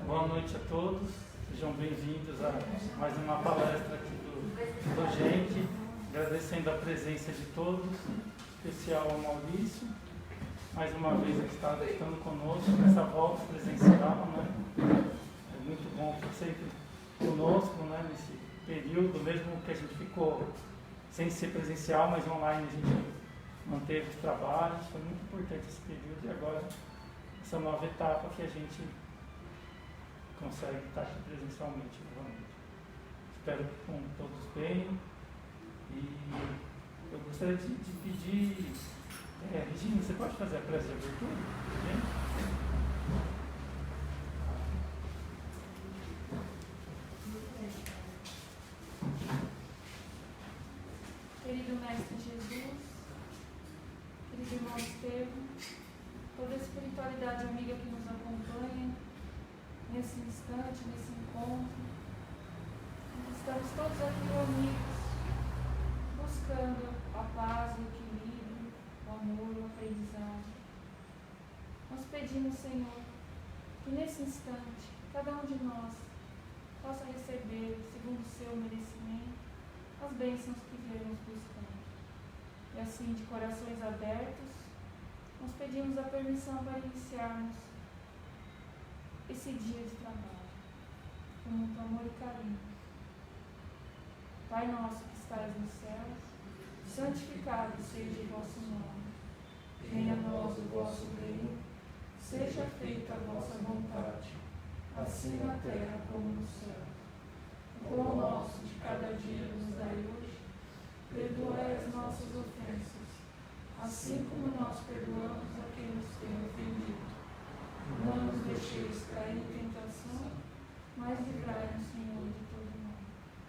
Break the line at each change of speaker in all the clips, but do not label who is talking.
Boa noite a todos, sejam bem-vindos a mais uma palestra aqui do Gente, agradecendo a presença de todos, em especial ao Maurício, mais uma vez aqui estando conosco nessa volta presencial, né? É muito bom estar sempre conosco, né? Nesse período, mesmo que a gente ficou sem ser presencial, mas online a gente manteve os trabalhos, foi muito importante esse período e agora essa nova etapa que a gente consegue estar aqui presencialmente novamente. Espero que com todos bem e eu gostaria de pedir, Regina, você pode fazer a prece de abertura?
Querido Mestre Jesus, querido irmão Estevam, toda a espiritualidade amiga que nos acompanha nesse instante, nesse encontro, estamos todos aqui reunidos, buscando a paz, o equilíbrio, o amor, o aprendizado. Nós pedimos, Senhor, que nesse instante, cada um de nós possa receber, segundo o seu merecimento, as bênçãos que viemos buscando. E assim, de corações abertos, nós pedimos a permissão para iniciarmos esse dia de trabalho, com muito amor e carinho. Pai nosso que estás nos céus, santificado seja o vosso nome. Venha a nós o vosso reino, seja feita a vossa vontade, assim na terra como no céu. O pão nosso de cada dia nos dai hoje, perdoai as nossas ofensas, assim como nós perdoamos a quem nos tem ofendido. Não nos deixeis cair em tentação, mas livrai-nos, Senhor, de todo mal.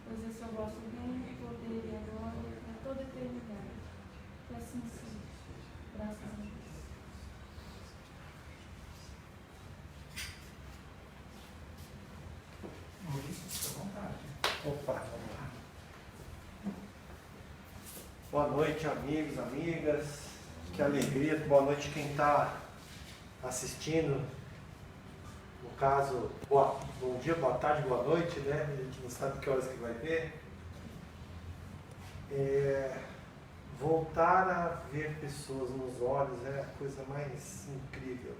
Pois esse é o vosso reino, o poder e a glória para toda a eternidade. Que assim seja. Graças a Deus.
Maurício, à vontade.
Opa, vamos lá. Boa noite, amigos, amigas. Que alegria. Boa noite quem está assistindo. No caso, bom dia, boa tarde, boa noite, né? A gente não sabe que horas que vai ver. Voltar a ver pessoas nos olhos é a coisa mais incrível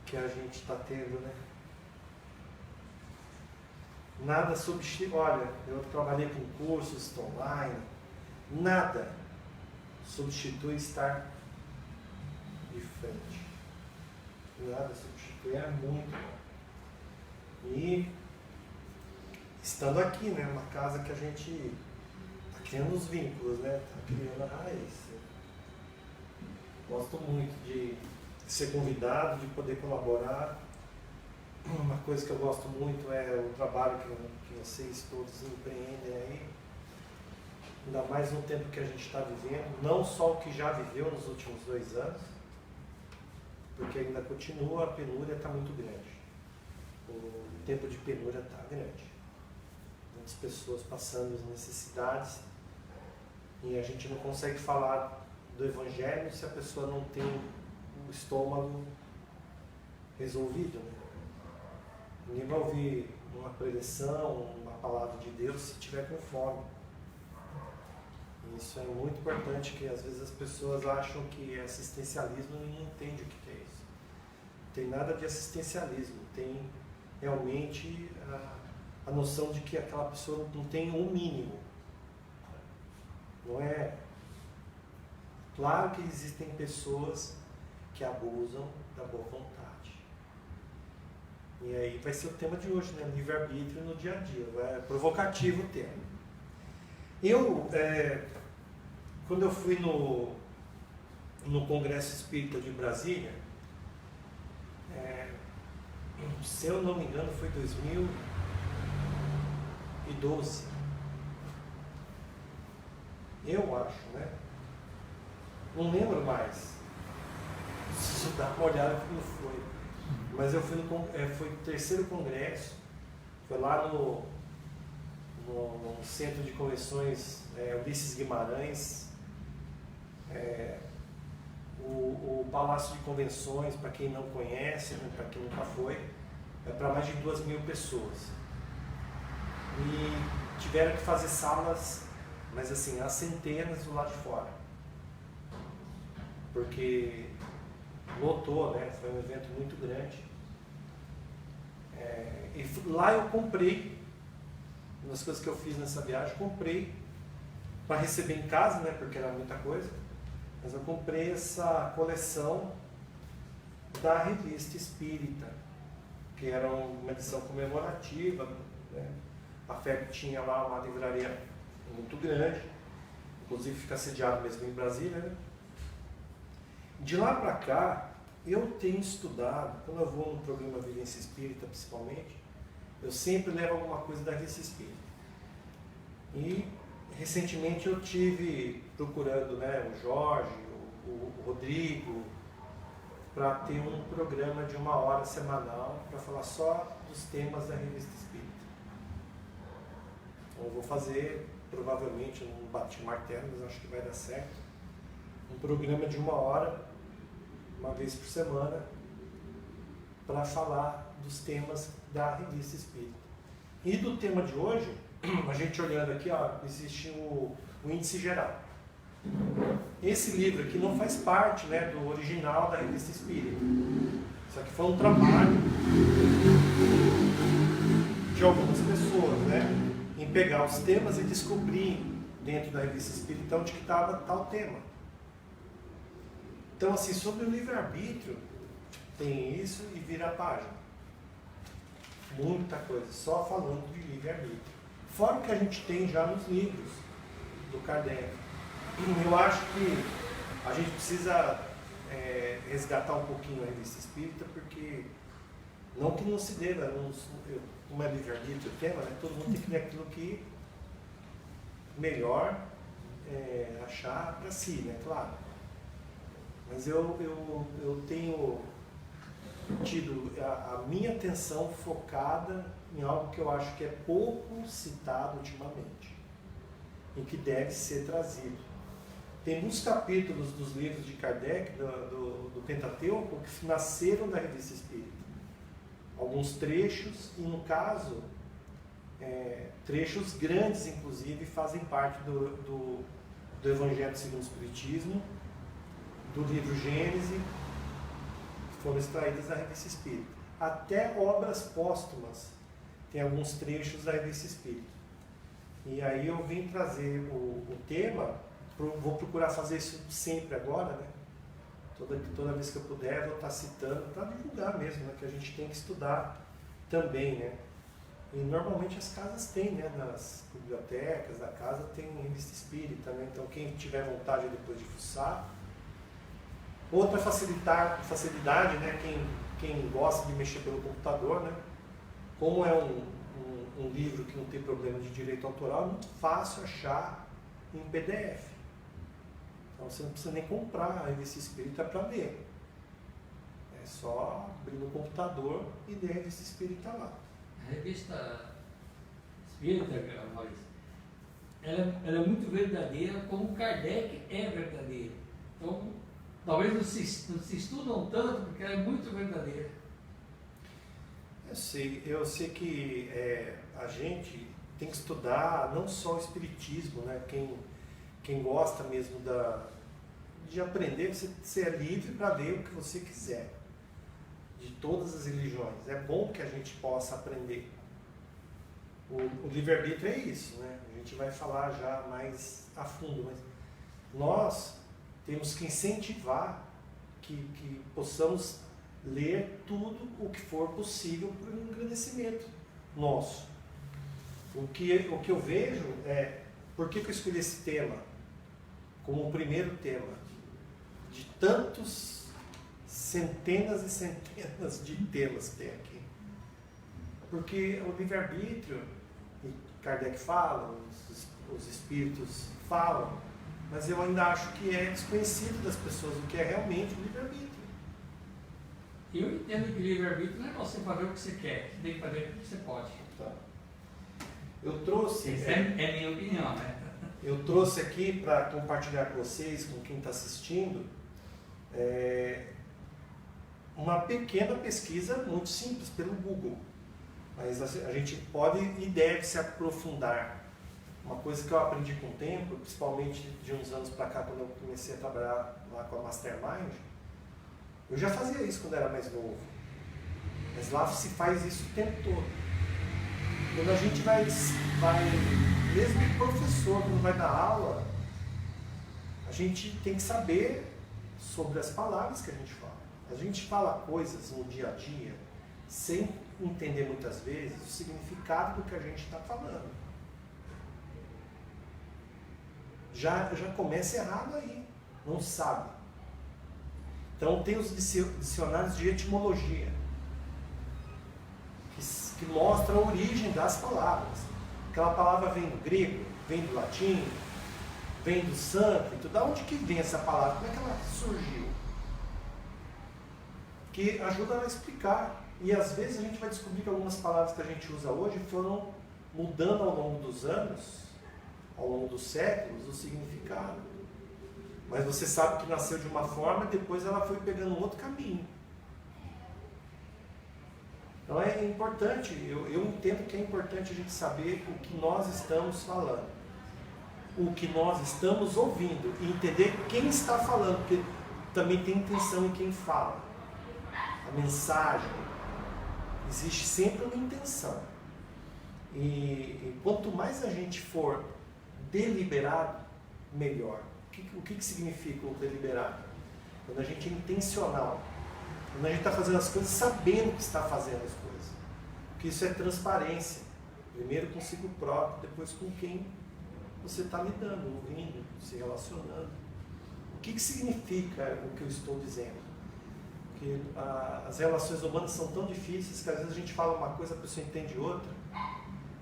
que a gente está tendo, né? Nada substitui. Olha, eu trabalhei com cursos online, nada substitui estar de frente. Nada substitui, é muito bom. E estando aqui, né, uma casa que a gente está criando os vínculos, né, está criando a raiz. Gosto muito de ser convidado, de poder colaborar. Uma coisa que eu gosto muito é o trabalho que vocês todos empreendem aí. Ainda mais no tempo que a gente está vivendo, não só o que já viveu nos últimos 2 anos, porque ainda continua, a penúria está muito grande. O tempo de penúria está grande. Muitas pessoas passando as necessidades e a gente não consegue falar do Evangelho se a pessoa não tem o estômago resolvido, né? Ninguém vai ouvir uma preleção, uma palavra de Deus se tiver com fome. Isso é muito importante, que às vezes as pessoas acham que é assistencialismo e não entendem o que é isso. Não tem nada de assistencialismo, tem realmente a noção de que aquela pessoa não tem o mínimo. Não é? Claro que existem pessoas que abusam da boa vontade. E aí vai ser o tema de hoje, né? Livre-arbítrio no dia a dia. É provocativo o tema. Quando eu fui no Congresso Espírita de Brasília, se eu não me engano foi 2012. eu acho, né? Não lembro mais. Preciso dar uma olhada como foi. Mas eu fui foi o 3º congresso, foi lá no Centro de Convenções Ulisses Guimarães, o Palácio de Convenções, para quem não conhece, né, para quem nunca foi, é para mais de 2.000 pessoas. E tiveram que fazer salas, mas assim, há centenas do lado de fora. Porque lotou, né? Foi um evento muito grande. E lá eu comprei, uma das coisas que eu fiz nessa viagem, comprei para receber em casa, né? Porque era muita coisa. Mas eu comprei essa coleção da Revista Espírita, que era uma edição comemorativa, né? A FEB tinha lá uma livraria muito grande, inclusive fica sediado mesmo em Brasília, né? De lá para cá, eu tenho estudado, quando eu vou no programa Vivência Espírita principalmente, eu sempre levo alguma coisa da Revista Espírita. E recentemente eu tive procurando, né, o Jorge, o Rodrigo, para ter um programa de 1 hora semanal para falar só dos temas da Revista Espírita. Então eu vou fazer, provavelmente, eu não bati o martelo, mas acho que vai dar certo, um programa de 1 hora, uma vez por semana, para falar dos temas da Revista Espírita. E do tema de hoje, a gente olhando aqui, ó, existe o índice geral. Esse livro aqui não faz parte, né, do original da Revista Espírita. Isso aqui foi um trabalho de algumas pessoas, né, em pegar os temas e descobrir dentro da Revista Espírita onde que estava tal tema. Então, assim, sobre o livre-arbítrio, tem isso e vira a página. Muita coisa, só falando de livre-arbítrio. Fora o que a gente tem já nos livros do Kardec. Eu acho que a gente precisa resgatar um pouquinho a Revista Espírita, porque não que não se deva, como é livre-arbítrio o tema, né? Todo mundo tem que ler aquilo que melhor achar para si, né? Claro. Mas eu tenho tido a minha atenção focada em algo que eu acho que é pouco citado ultimamente e que deve ser trazido. Tem muitos capítulos dos livros de Kardec, do Pentateuco, que nasceram da Revista Espírita. Alguns trechos, e no caso, trechos grandes, inclusive, fazem parte do Evangelho segundo o Espiritismo, do livro Gênese, que foram extraídas da Revista Espírita. Até obras póstumas tem alguns trechos da Revista Espírita. E aí eu vim trazer o tema, vou procurar fazer isso sempre agora, né? Toda vez que eu puder, vou estar citando, para divulgar mesmo, né? Que a gente tem que estudar também, né? E normalmente as casas têm, né? Nas bibliotecas da casa tem Revista Espírita, né? Então quem tiver vontade depois de fuçar. Outra facilidade, né? Quem gosta de mexer pelo computador, né? Como é um livro que não tem problema de direito autoral, é muito fácil achar em PDF. Então você não precisa nem comprar a Revista Espírita para ler. É só abrir no computador e ler a Revista Espírita lá.
A Revista Espírita, Maurício, ela é muito verdadeira, como Kardec é verdadeiro. Então, talvez não se estudam tanto, porque ela é muito verdadeira.
Eu sei que a gente tem que estudar não só o Espiritismo, né? Quem gosta mesmo de aprender, você é livre para ler o que você quiser, de todas as religiões. É bom que a gente possa aprender. O livre-arbítrio é isso, né? A gente vai falar já mais a fundo, mas nós temos que incentivar que possamos ler tudo o que for possível para o engrandecimento nosso. O que eu vejo por que eu escolhi esse tema como o primeiro tema de tantos centenas e centenas de temas que tem aqui. Porque o livre-arbítrio, e Kardec fala, os espíritos falam, mas eu ainda acho que é desconhecido das pessoas o que é realmente o livre-arbítrio.
Eu entendo que livre-arbítrio não é você fazer o que você quer, você tem que fazer o que você pode.
Tá. Eu trouxe...
Essa é minha opinião, né?
Eu trouxe aqui para compartilhar com vocês, com quem está assistindo, uma pequena pesquisa muito simples pelo Google. Mas a gente pode e deve se aprofundar. Uma coisa que eu aprendi com o tempo, principalmente de uns anos para cá, quando eu comecei a trabalhar lá com a Mastermind, eu já fazia isso quando era mais novo. Mas lá se faz isso o tempo todo. Quando a gente vai mesmo o professor, quando vai dar aula, a gente tem que saber sobre as palavras que a gente fala. A gente fala coisas no dia a dia sem entender muitas vezes o significado do que a gente está falando. Já começa errado aí, não sabe. Então tem os dicionários de etimologia, que mostra a origem das palavras. Aquela palavra vem do grego, vem do latim, vem do sânscrito. Da onde que vem essa palavra? Como é que ela surgiu? Que ajuda a explicar. E às vezes a gente vai descobrir que algumas palavras que a gente usa hoje foram mudando ao longo dos anos, ao longo dos séculos, o significado. Mas você sabe que nasceu de uma forma e depois ela foi pegando um outro caminho. Então é importante, eu entendo que é importante a gente saber o que nós estamos falando, o que nós estamos ouvindo e entender quem está falando, porque também tem intenção em quem fala. A mensagem, existe sempre uma intenção. E quanto mais a gente for deliberado, melhor. O que significa o deliberado? Quando a gente é intencional. Quando a gente está fazendo as coisas sabendo que está fazendo as coisas. Porque isso é transparência. Primeiro consigo próprio, depois com quem você está lidando, ouvindo, se relacionando. O que significa o que eu estou dizendo? Porque as relações humanas são tão difíceis que às vezes a gente fala uma coisa, a pessoa entende outra.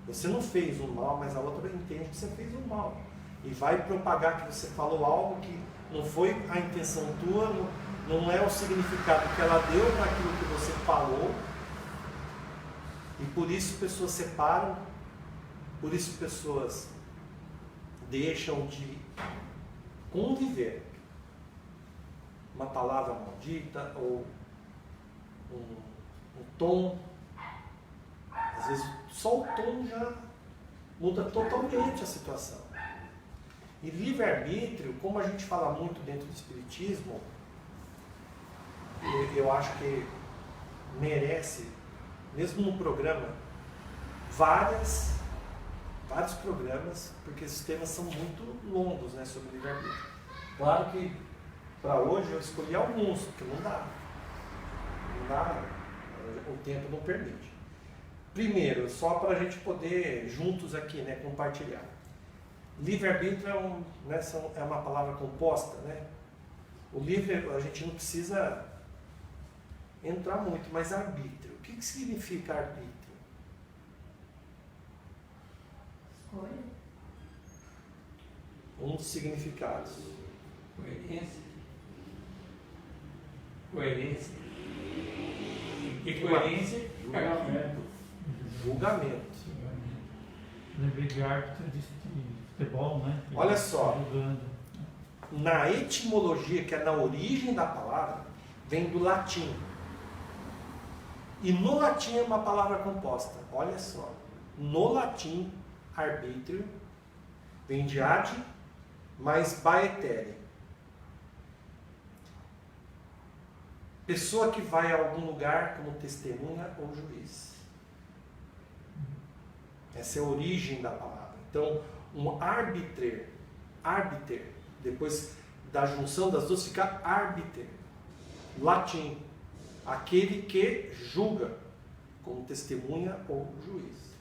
Você não fez um mal, mas a outra entende que você fez um mal. E vai propagar que você falou algo que não foi a intenção tua, não é o significado que ela deu para aquilo que você falou. E por isso pessoas separam, por isso pessoas deixam de conviver. Uma palavra maldita ou um tom. Às vezes só o tom já muda totalmente a situação. E livre-arbítrio, como a gente fala muito dentro do Espiritismo, eu acho que merece, mesmo no programa, vários programas, porque esses temas são muito longos, né, sobre livre-arbítrio. Claro que para hoje eu escolhi alguns, porque não dá, o tempo não permite. Primeiro, só para a gente poder juntos aqui, né, compartilhar. Livre-arbítrio é uma palavra composta, né? O livre, a gente não precisa entrar muito, mas arbítrio. O que significa arbítrio?
Escolha.
Um dos significados.
Coerência. E coerência?
Julgamento.
Lembrei de árbitro de futebol, né?
Olha só, na etimologia, que é na origem da palavra, vem do latim. E no latim é uma palavra composta. Olha só, no latim, arbítrio vem de ad mais baetere. Pessoa que vai a algum lugar como testemunha ou juiz. Essa é a origem da palavra. Então, um arbiter, depois da junção das duas fica arbiter, latim, aquele que julga, como testemunha ou juiz.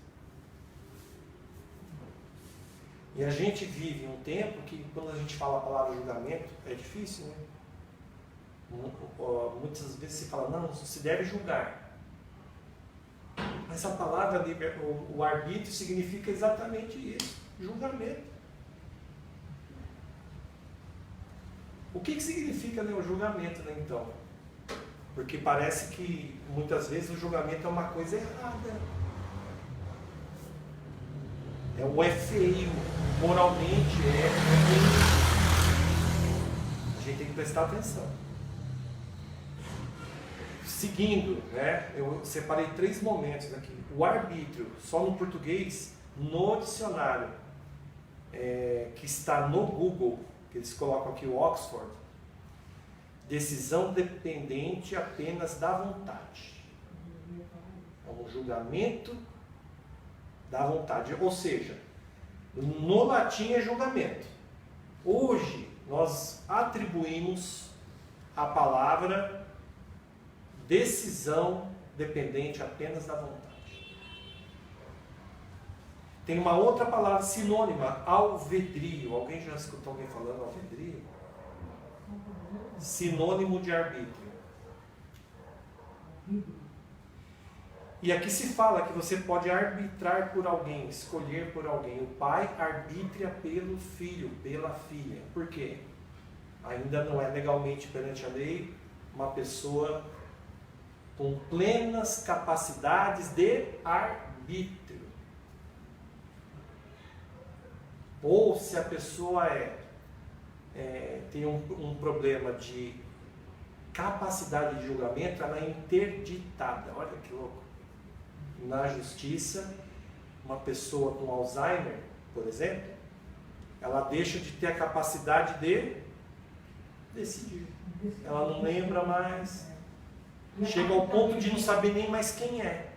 E a gente vive um tempo que, quando a gente fala a palavra julgamento, é difícil, né? Muitas vezes se fala, não se deve julgar. Mas a palavra, o arbítrio, significa exatamente isso, julgamento. O que significa, né, o julgamento, né, então? Porque parece que muitas vezes o julgamento é uma coisa errada. É feio, moralmente é ruim. A gente tem que prestar atenção. Seguindo, né, eu separei 3 momentos aqui. O arbítrio, só no português, no dicionário, que está no Google, que eles colocam aqui o Oxford, decisão dependente apenas da vontade. É um julgamento da vontade. Ou seja, no latim é julgamento. Hoje, nós atribuímos a palavra decisão dependente apenas da vontade. Tem uma outra palavra sinônima, alvedrio. Alguém já escutou alguém falando alvedrio? Sinônimo de arbítrio. E aqui se fala que você pode arbitrar por alguém, escolher por alguém. O pai arbitra pelo filho, pela filha. Por quê? Ainda não é legalmente perante a lei uma pessoa com plenas capacidades de arbítrio. Ou se a pessoa tem um problema de capacidade de julgamento, ela é interditada. Olha que louco. Na justiça, uma pessoa com Alzheimer, por exemplo, ela deixa de ter a capacidade de decidir. Ela não lembra mais. Chega ao ponto de não saber nem mais quem é.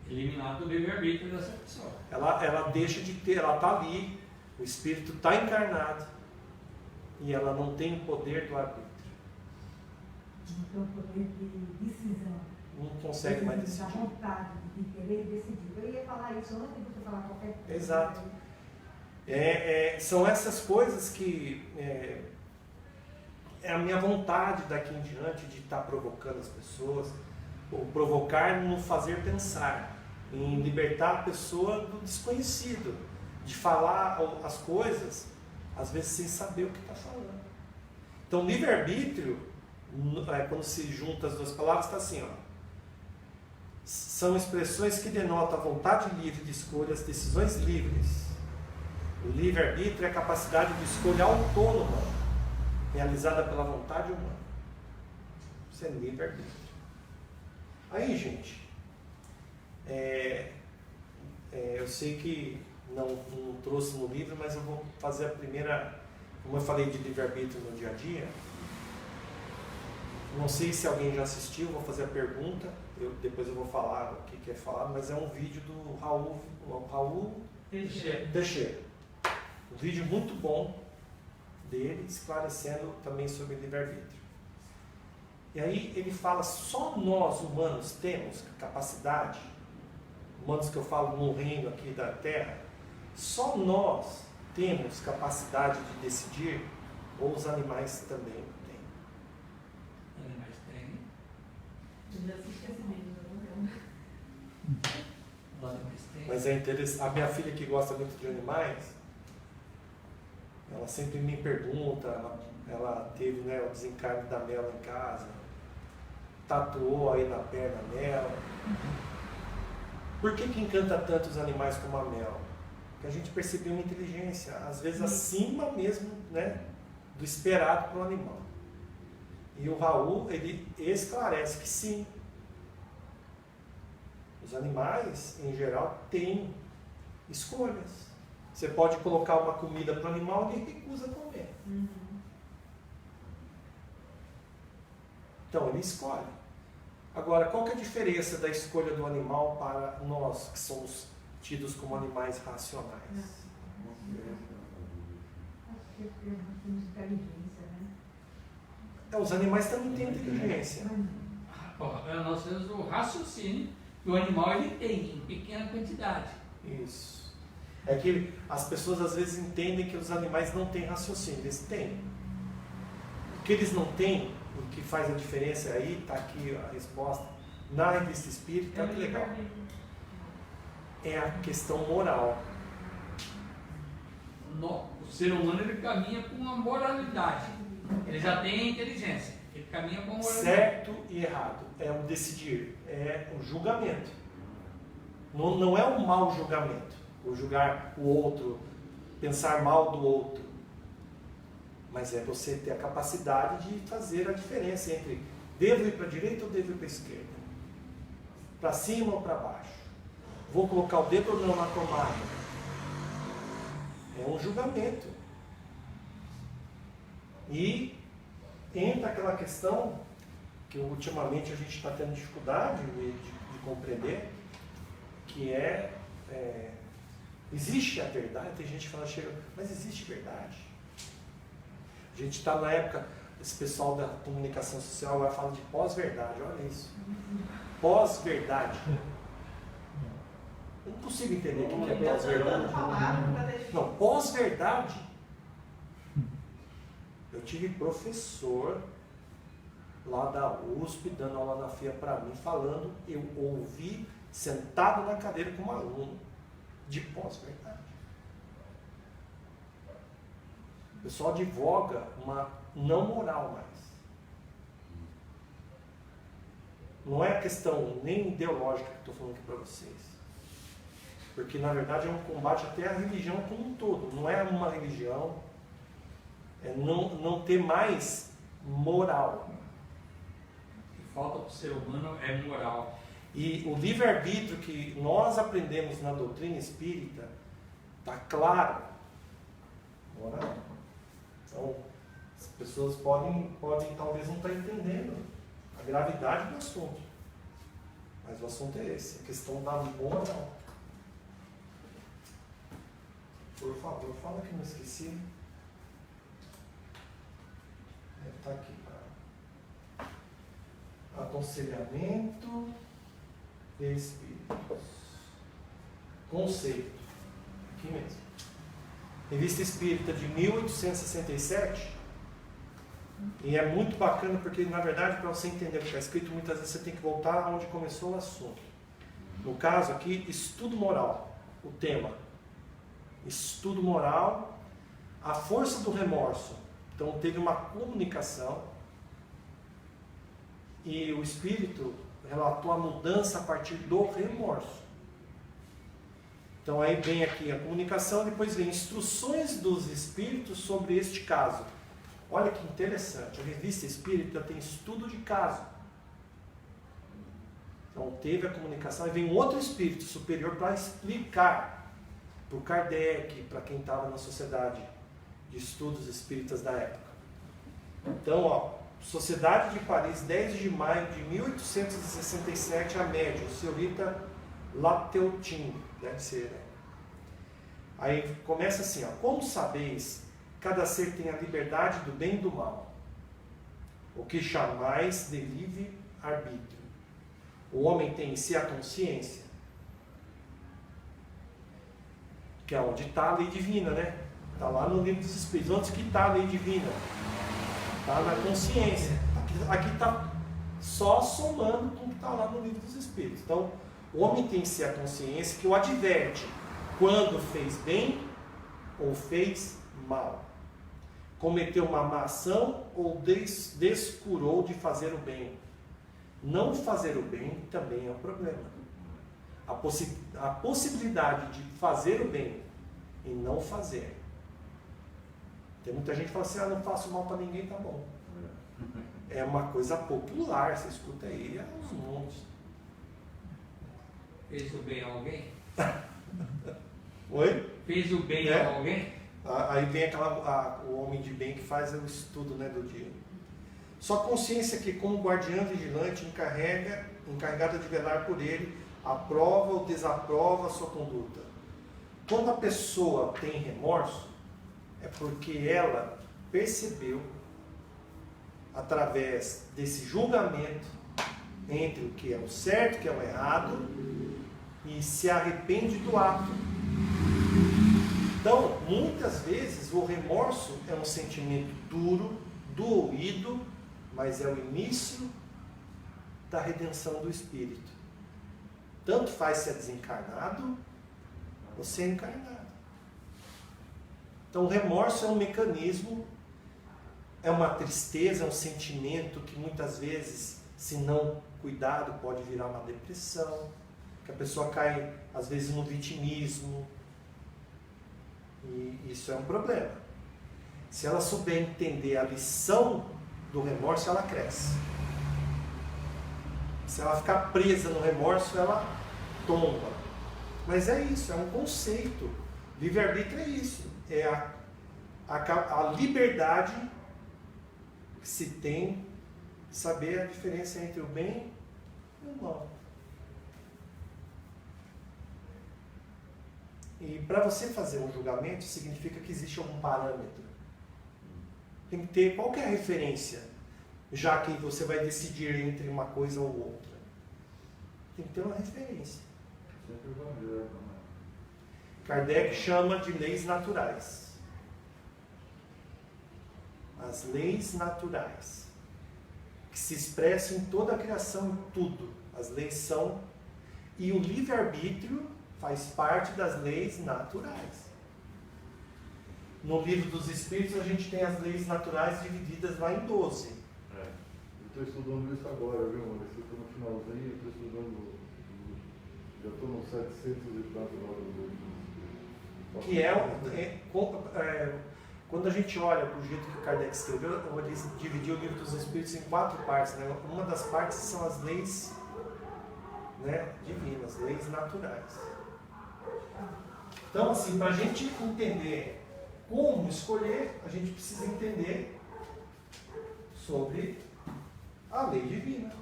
Eliminado o livre-arbítrio dessa pessoa.
Ela deixa de ter, ela está ali, o espírito está encarnado e ela não tem o poder do arbítrio.
Não tem o poder de decisão.
Não consegue mais decidir.
A vontade de querer decidir. Eu ia falar isso antes de você falar qualquer coisa.
Exato. São essas coisas que é a minha vontade daqui em diante de estar provocando as pessoas, ou provocar no fazer pensar, em libertar a pessoa do desconhecido, de falar as coisas, às vezes sem saber o que está falando. Então, livre-arbítrio, quando se junta as duas palavras, está assim, ó. São expressões que denotam a vontade livre de escolha, as decisões livres. O livre-arbítrio é a capacidade de escolha autônoma, realizada pela vontade humana. Isso é livre-arbítrio. Aí, gente, eu sei que não trouxe no livro, mas eu vou fazer a primeira, como eu falei de livre-arbítrio no dia a dia. Não sei se alguém já assistiu, vou fazer a pergunta, depois eu vou falar o que é falado, mas é um vídeo do Raul Teixeira. Um vídeo muito bom dele, esclarecendo também sobre livre-arbítrio. E aí ele fala, só nós humanos temos capacidade, humanos que eu falo no reino aqui da Terra, só nós temos capacidade de decidir, ou os animais também têm?
Os animais têm.
Eu já assisti esse vídeo,
Os animais têm.
Mas é interessante, a minha filha que gosta muito de animais, ela sempre me pergunta, ela teve, né, o desencarne da Mela em casa, tatuou aí na perna dela. Por que encanta tanto os animais como a Mel? Porque a gente percebeu uma inteligência, às vezes acima mesmo, né, do esperado para o animal. E o Raul, ele esclarece que sim, os animais, em geral, têm escolhas. Você pode colocar uma comida para o animal e ele recusa comer. Então, ele escolhe. Agora, qual que é a diferença da escolha do animal para nós, que somos tidos como animais racionais?
Acho que temos inteligência, né?
Os animais também têm inteligência.
Nós temos o raciocínio que o animal ele tem em pequena quantidade.
Isso. É que as pessoas às vezes entendem que os animais não têm raciocínio. Eles têm. O que eles não têm, o que faz a diferença aí, está aqui a resposta, na revista Espírita, que legal. É a questão moral.
O ser humano ele caminha com uma moralidade. Ele já tem a inteligência, ele caminha com o
Certo e errado é o decidir, é o julgamento. Não é um mau julgamento, o julgar o outro, pensar mal do outro. Mas é você ter a capacidade de fazer a diferença entre devo ir para a direita ou devo ir para a esquerda, para cima ou para baixo, vou colocar o dedo ou não na tomada. É um julgamento. E entra aquela questão que ultimamente a gente está tendo dificuldade de compreender, que existe a verdade. Tem gente que fala, mas existe verdade? A gente está na época, esse pessoal da comunicação social vai falar de pós-verdade, olha isso. Pós-verdade. Eu não consigo entender o que é pós-verdade. Não, pós-verdade. Eu tive professor lá da USP, dando aula na FIA para mim, falando, eu ouvi sentado na cadeira como aluno, de pós-verdade. O pessoal advoga uma não moral mais. Não é a questão nem ideológica que estou falando aqui para vocês. Porque, na verdade, é um combate até à religião como um todo. Não é uma religião, é não ter mais moral.
O que falta para o ser humano é moral.
E o livre-arbítrio que nós aprendemos na doutrina espírita está claro. Moral. Então, as pessoas podem talvez não estar entendendo a gravidade do assunto. Mas o assunto é esse, a questão da moral. Por favor, fala que eu não esqueci. Está aqui. Aconselhamento de espíritos. Conceito. Aqui mesmo. Revista Espírita de 1867. E é muito bacana porque, na verdade, para você entender o que está escrito, muitas vezes você tem que voltar onde começou o assunto. No caso aqui, estudo moral. O tema. Estudo moral, a força do remorso. Então teve uma comunicação e o espírito relatou a mudança a partir do remorso. Então aí vem aqui a comunicação, depois vem instruções dos espíritos sobre este caso. Olha que interessante, a revista espírita tem estudo de caso. Então teve a comunicação e vem um outro espírito superior para explicar para o Kardec, para quem estava na Sociedade de Estudos Espíritas da época. Então, Sociedade de Paris, 10 de maio de 1867, a médium, senhorita Lateutin, deve ser, né? Aí começa assim, como sabeis, cada ser tem a liberdade do bem e do mal, o que chamais de livre arbítrio. O homem tem em si a consciência, que é onde está a lei divina, né? Está lá no livro dos Espíritos. Onde que está a lei divina? Está na consciência. Aqui está só somando com o que está lá no livro dos Espíritos. Então, o homem tem em si a consciência que o adverte quando fez bem ou fez mal. Cometeu uma má ação ou descurou de fazer o bem. Não fazer o bem também é um problema. A possibilidade de fazer o bem e não fazer. Tem muita gente que fala assim, não faço mal para ninguém, tá bom. É uma coisa popular, você escuta aí aos montes.
Fez o bem a alguém?
Oi?
Fez o bem a alguém?
Aí vem o homem de bem que faz o estudo, né, do dia. Só consciência que, como guardiã vigilante, encarregada de velar por ele, aprova ou desaprova a sua conduta. Quando a pessoa tem remorso, é porque ela percebeu, através desse julgamento entre o que é o certo e o que é o errado, e se arrepende do ato. Então, muitas vezes, o remorso é um sentimento duro, doído, mas é o início da redenção do espírito. Tanto faz se é desencarnado ou se é encarnado. Então o remorso é um mecanismo, é uma tristeza, é um sentimento que muitas vezes, se não cuidado, pode virar uma depressão, que a pessoa cai, às vezes, no vitimismo, e isso é um problema. Se ela souber entender a lição do remorso, ela cresce. Se ela ficar presa no remorso, ela tomba. Mas é isso, é um conceito. Livre-arbítrio é isso. É a liberdade que se tem de saber a diferença entre o bem e o mal. E para você fazer um julgamento, significa que existe algum parâmetro. Tem que ter qualquer referência, já que você vai decidir entre uma coisa ou outra. Tem que ter uma referência. Kardec chama de leis naturais. As leis naturais, que se expressam em toda a criação, em tudo. As leis são... E o livre-arbítrio faz parte das leis naturais. No Livro dos Espíritos, a gente tem as leis naturais divididas lá em 12.
Eu estou estudando isso agora, viu, Maurício? Eu estou no finalzinho, estou estudando, já estou no 700 e tanto lá do...
Que quando a gente olha para o jeito que o Kardec escreveu, ele dividiu o Livro dos Espíritos em 4 partes. Né? Uma das partes são as leis, né, divinas, leis naturais. Então, assim, para a gente entender como escolher, a gente precisa entender sobre a lei divina.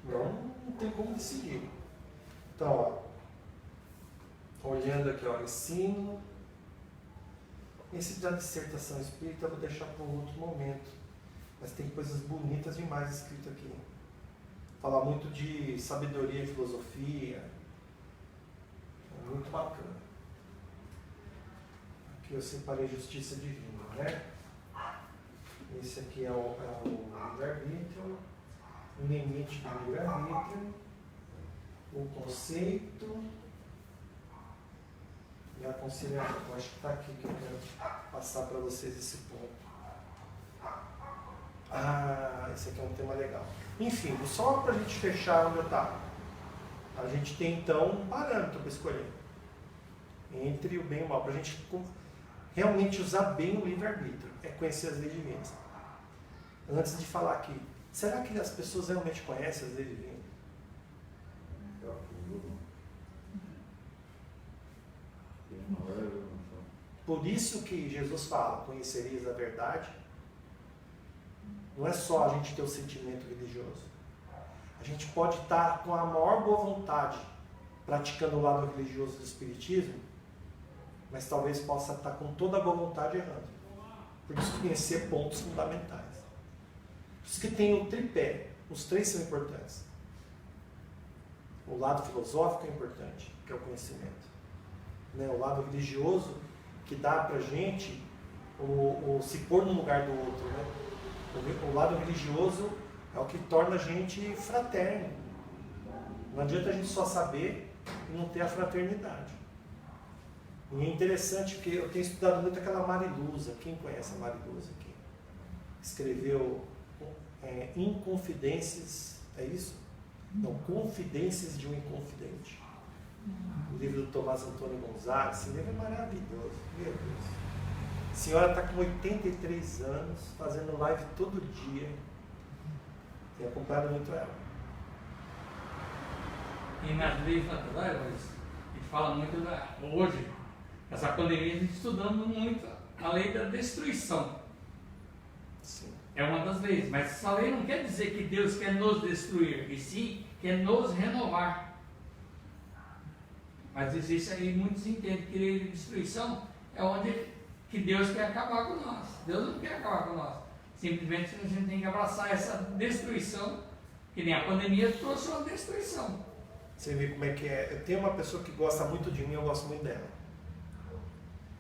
Não tem como decidir. Então, ó, olhando aqui, ó, ensino. Esse da dissertação espírita eu vou deixar para um outro momento. Mas tem coisas bonitas demais escritas aqui. Fala muito de sabedoria e filosofia. É muito bacana. Aqui eu separei justiça divina, né? Esse aqui é o livre-arbítrio, o limite do livre-arbítrio, o conceito e a conciliação. Eu acho que está aqui que eu quero passar para vocês esse ponto. Esse aqui é um tema legal. Enfim, só para a gente fechar onde eu estava. A gente tem então um parâmetro para escolher entre o bem e o mal, para a gente realmente usar bem o livre-arbítrio, é conhecer as leis divinas. Antes de falar aqui, será que as pessoas realmente conhecem as leis divinas? Por isso que Jesus fala, conhecereis a verdade. Não é só a gente ter o sentimento religioso. A gente pode estar com a maior boa vontade praticando o lado religioso do Espiritismo, mas talvez possa estar com toda a boa vontade errando. Por isso conhecer pontos fundamentais. Por isso que tem o tripé. Os 3 são importantes. O lado filosófico é importante, que é o conhecimento. Né? O lado religioso, que dá pra gente o se pôr no lugar do outro. Né? O lado religioso é o que torna a gente fraterno. Não adianta a gente só saber e não ter a fraternidade. E é interessante porque eu tenho estudado muito aquela Mariluza. Quem conhece a Mariluza aqui? Escreveu Inconfidências, é isso? Não, Confidências de um Inconfidente. O livro do Tomás Antônio Gonzaga. Esse livro é maravilhoso, meu Deus. A senhora está com 83 anos, fazendo live todo dia. Tenho acompanhado muito ela.
E nas leis naturais, a gente fala muito hoje, essa pandemia, a gente estudando muito a lei da destruição.
Sim.
É uma das leis, mas essa lei não quer dizer que Deus quer nos destruir, e sim quer nos renovar. Mas existe aí, muitos entendem que lei de destruição é onde que Deus quer acabar com nós. Deus não quer acabar com nós. Simplesmente a gente tem que abraçar essa destruição, que nem a pandemia trouxe uma destruição.
Você vê como é que é. Eu tenho uma pessoa que gosta muito de mim, eu gosto muito dela.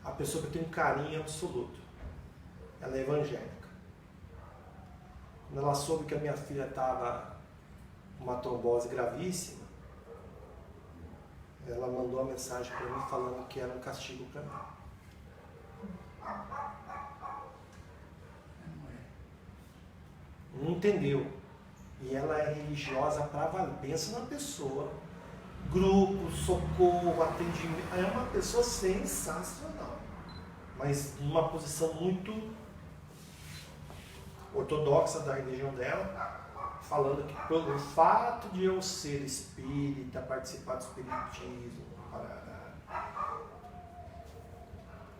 A pessoa que eu tenho um carinho absoluto. Ela é evangélica. Quando ela soube que a minha filha estava com uma trombose gravíssima, ela mandou uma mensagem para mim falando que era um castigo para mim. não entendeu. E ela é religiosa pra valer. Pensa na pessoa. Grupo, socorro, atendimento. É uma pessoa sensacional. Mas numa posição muito ortodoxa da religião dela, falando que pelo fato de eu ser espírita, participar do espiritismo,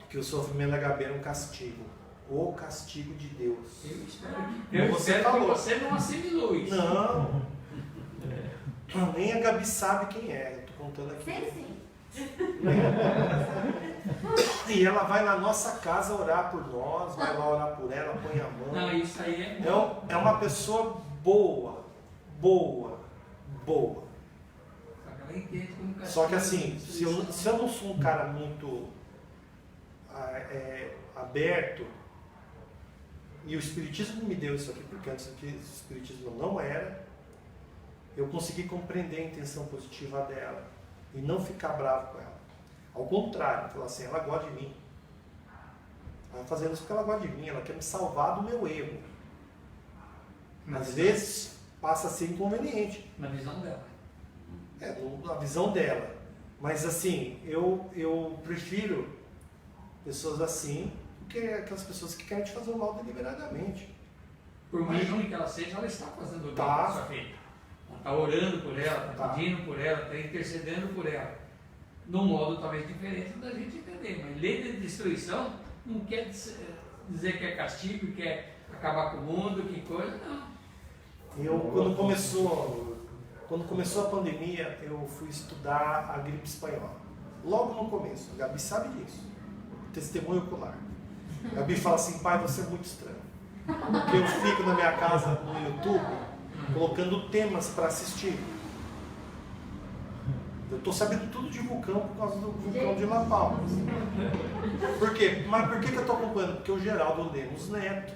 que o sofrimento HB era um castigo. O castigo de Deus.
Eu
Você
espero
falou.
que você não assimilou isso.
Não. Nem a Gabi sabe quem é. Eu tô contando aqui.
Sei sim.
E ela vai na nossa casa orar por nós, vai lá orar por ela, põe a mão.
Não, isso aí é.
Então, é uma pessoa boa. Boa. Boa.
Só que ela entende como castigo.
Só que assim, se eu não sou um cara muito aberto, e o Espiritismo me deu isso aqui, porque antes o Espiritismo não era, eu consegui compreender a intenção positiva dela e não ficar bravo com ela. Ao contrário, falar assim, ela gosta de mim. Ela está fazendo isso porque ela gosta de mim, ela quer me salvar do meu erro. Às vezes passa a ser inconveniente.
Na visão dela.
Na visão dela. Mas assim, eu prefiro pessoas assim do que aquelas pessoas que querem te fazer o mal deliberadamente.
Por mínimo que ela seja, ela está fazendo o bem
Tá.
da sua filha. Ela está orando por ela, está
Tá.
pedindo por ela, está intercedendo por ela. Num modo talvez diferente da gente entender. Mas lei de destruição não quer dizer que é castigo, que quer acabar com o mundo, que coisa, não.
Quando começou a pandemia, eu fui estudar a gripe espanhola. Logo no começo, a Gabi sabe disso. Testemunho ocular. A Gabi fala assim, pai, você é muito estranho. Porque eu fico na minha casa no YouTube colocando temas para assistir. Eu estou sabendo tudo de vulcão por causa do vulcão de La Palma. Por quê? Mas por que eu estou acompanhando? Porque o Geraldo Lemos Neto,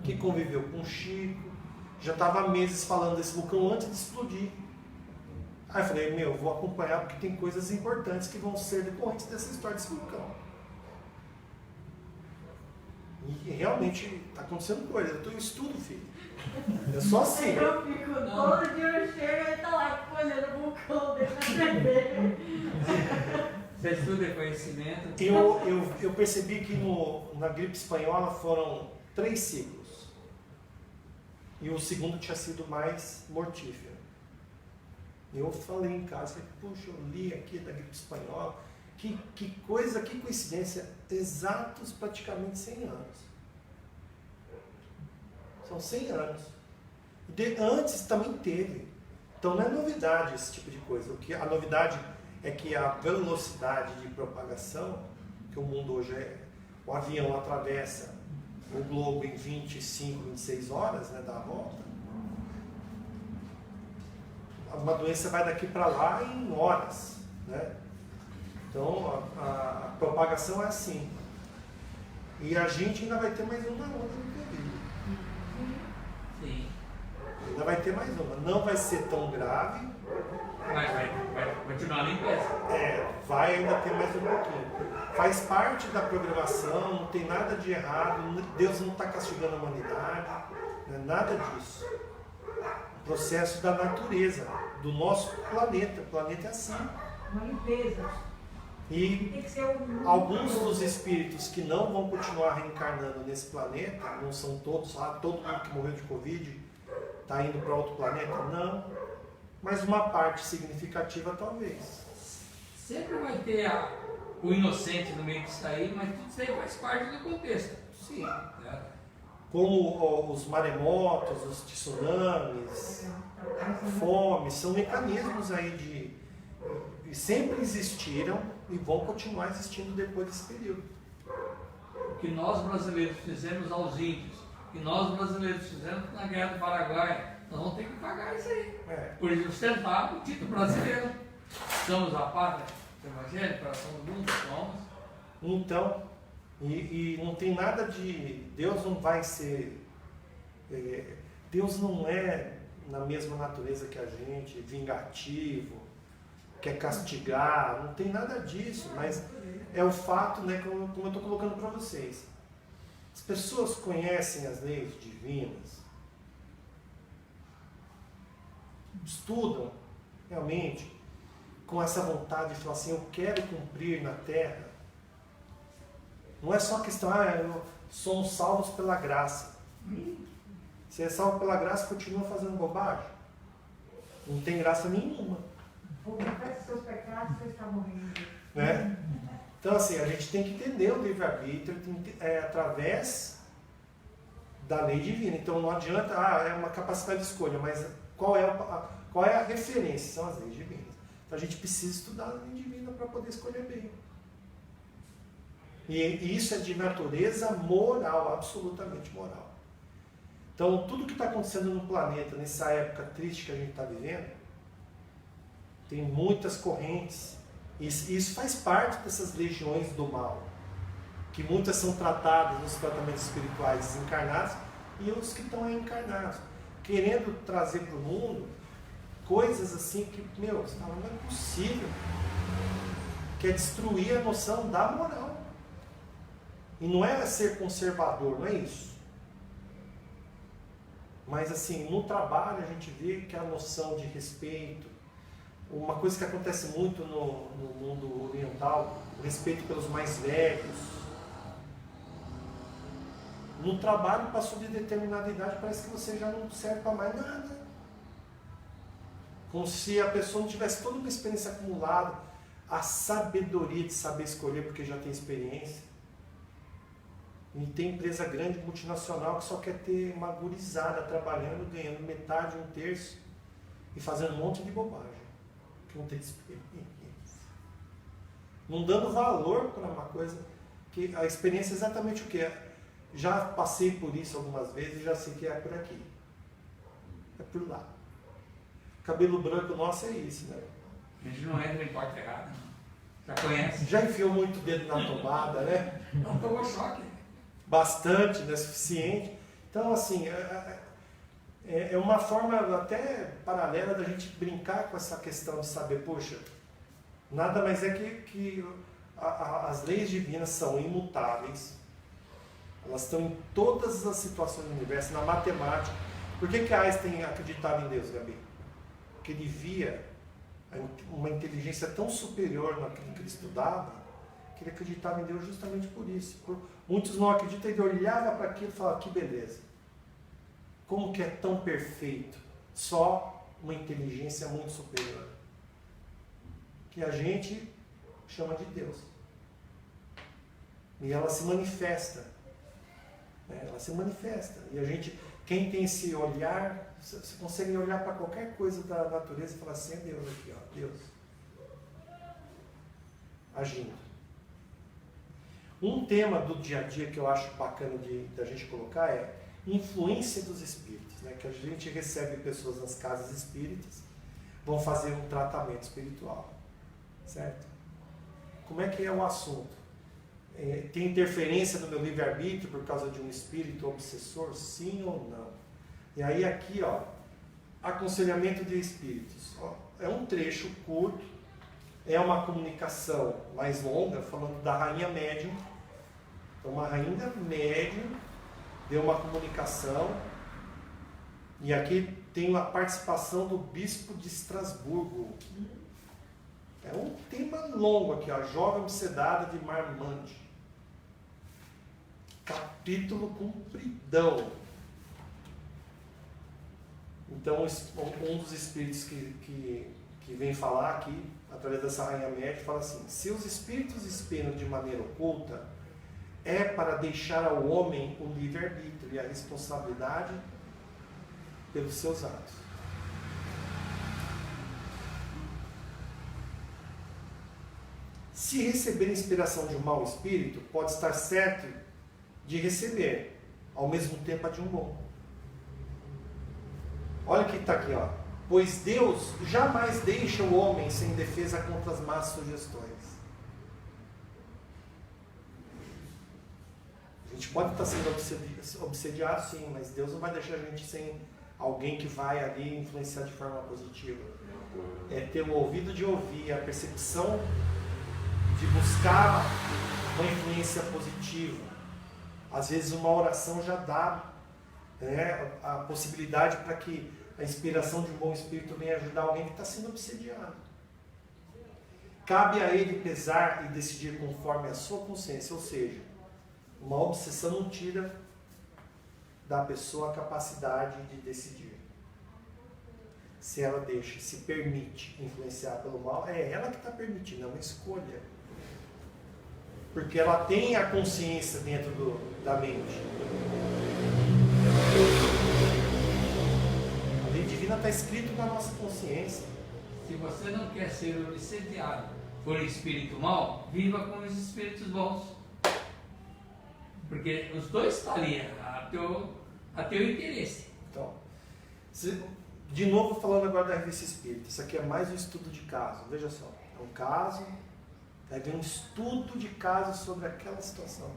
que conviveu com o Chico, já estava há meses falando desse vulcão antes de explodir. Aí eu falei, vou acompanhar porque tem coisas importantes que vão ser decorrentes dessa história desse vulcão. E realmente está acontecendo coisa. Eu estudo, filho. É só assim.
Eu fico todo dia eu chego e tá lá colhendo o vulcão dentro da TV.
Você estuda é conhecimento.
Eu percebi que na gripe espanhola foram 3 ciclos. E o segundo tinha sido mais mortífero. Eu falei em casa, puxa, eu li aqui da gripe espanhola. Que coisa, que coincidência. Exatos praticamente 100 anos. São 100 anos. Antes também teve. Então não é novidade esse tipo de coisa. A novidade é que a velocidade de propagação, que o mundo hoje o avião atravessa o globo em 25, 26 horas, né, dá a volta. Uma doença vai daqui para lá em horas, né? Então a propagação é assim. E a gente ainda vai ter mais uma onda no Covid.
Sim.
Ainda vai ter mais uma. Não vai ser tão grave.
Mas vai continuar limpeza.
Vai ainda ter mais um pouquinho. Faz parte da programação, não tem nada de errado. Deus não está castigando a humanidade. Não é nada disso. O processo da natureza, do nosso planeta. O planeta é assim.
Uma limpeza.
E
Tem que ser
alguns dos espíritos que não vão continuar reencarnando nesse planeta, não são todos, todo mundo que morreu de Covid está indo para outro planeta? Não. Mas uma parte significativa talvez.
Sempre vai ter o inocente no meio disso aí, mas tudo isso aí faz parte do contexto.
Sim.
Né?
Como os maremotos, os tsunamis, fome, são mecanismos aí e sempre existiram e vão continuar existindo depois desse período.
O que nós brasileiros fizemos aos índios, o que nós brasileiros fizemos na Guerra do Paraguai, nós vamos ter que pagar isso aí. Por sustentar o título brasileiro. Somos a pátria do Evangelho, coração do mundo, somos.
Então, e não tem nada de... Deus não vai ser... Deus não é na mesma natureza que a gente, vingativo, quer castigar, não tem nada disso, mas é o fato, né, como eu estou colocando para vocês. As pessoas conhecem as leis divinas, estudam realmente com essa vontade de falar assim, eu quero cumprir na terra, não é só questão, somos salvos pela graça. Se é salvo pela graça, continua fazendo bobagem. Não tem graça nenhuma.
Ou confessa seus pecados, você está morrendo.
Né? Então, assim, a gente tem que entender o livre-arbítrio através da lei divina. Então, não adianta, é uma capacidade de escolha, mas qual é a referência? São as leis divinas. Então, a gente precisa estudar a lei divina para poder escolher bem. E isso é de natureza moral, absolutamente moral. Então, tudo que está acontecendo no planeta, nessa época triste que a gente está vivendo, tem muitas correntes. E isso faz parte dessas legiões do mal, que muitas são tratadas nos tratamentos espirituais desencarnados e os que estão encarnados, querendo trazer para o mundo coisas assim que, não é possível, que é destruir a noção da moral. E não é ser conservador, não é isso. Mas assim, no trabalho a gente vê que a noção de respeito, uma coisa que acontece muito no mundo oriental, o respeito pelos mais velhos. No trabalho, passou de determinada idade, parece que você já não serve para mais nada. Como se a pessoa não tivesse toda uma experiência acumulada, a sabedoria de saber escolher porque já tem experiência. E tem empresa grande, multinacional, que só quer ter uma gurizada trabalhando, ganhando metade, um terço, e fazendo um monte de bobagem. Que não tem experiência. Não dando valor para uma coisa, que a experiência é exatamente o que é. Já passei por isso algumas vezes e já sei que é por aqui. É por lá. Cabelo branco nosso é isso, né?
A gente não entra em porta errada. Já conhece.
Já enfiou muito dedo na tomada, né?
Não tomou choque.
Bastante, né? Suficiente. Então, assim, é uma forma até paralela da gente brincar com essa questão de saber, poxa, nada mais é que as leis divinas são imutáveis, elas estão em todas as situações do universo, na matemática. Por que Einstein acreditava em Deus, Gabi? Porque ele via uma inteligência tão superior naquilo que ele estudava, que ele acreditava em Deus justamente por isso. Muitos não acreditam, ele olhava para aquilo e falava, que beleza. Como que é tão perfeito? Só uma inteligência muito superior. Que a gente chama de Deus. E ela se manifesta. Ela se manifesta. E a gente, quem tem esse olhar, você consegue olhar para qualquer coisa da natureza e falar assim, é Deus aqui, ó, Deus. Agindo. Um tema do dia a dia que eu acho bacana da gente colocar é influência dos espíritos, né? Que a gente recebe pessoas nas casas espíritas, vão fazer um tratamento espiritual, certo? Como é que é o assunto? Tem interferência no meu livre-arbítrio por causa de um espírito obsessor? Sim ou não? E aí aqui, ó, aconselhamento de espíritos. Ó, é um trecho curto, é uma comunicação mais longa, falando da rainha médium. Então, uma rainha médium deu uma comunicação, e aqui tem a participação do bispo de Estrasburgo. É um tema longo aqui, ó, Jovem Obsedada de Marmande. Capítulo compridão. Então, um dos espíritos que vem falar aqui, através dessa rainha média, fala assim: se os espíritos espionam de maneira oculta, é para deixar ao homem o livre-arbítrio e a responsabilidade pelos seus atos. Se receber inspiração de um mau espírito, pode estar certo de receber, ao mesmo tempo a de um bom. Olha o que está aqui, ó. Pois Deus jamais deixa o homem sem defesa contra as más sugestões. A gente pode estar sendo obsediado, sim, mas Deus não vai deixar a gente sem alguém que vai ali influenciar de forma positiva. É ter o ouvido de ouvir, a percepção de buscar uma influência positiva. Às vezes uma oração já dá, né, a possibilidade para que A inspiração de um bom espírito vem ajudar alguém que está sendo obsediado. Cabe a ele pesar e decidir conforme a sua consciência, ou seja, uma obsessão não tira da pessoa a capacidade de decidir. Se ela deixa, se permite influenciar pelo mal, é ela que está permitindo, é uma escolha. Porque ela tem a consciência dentro da mente. A lei divina está escrito na nossa consciência.
Se você não quer ser obsediado por espírito mau, viva com os espíritos bons. Porque os dois estão ali a teu interesse.
Então, de novo falando agora da revista espírita, isso aqui é mais um estudo de caso. Veja só, é um caso, aí vem um estudo de caso sobre aquela situação.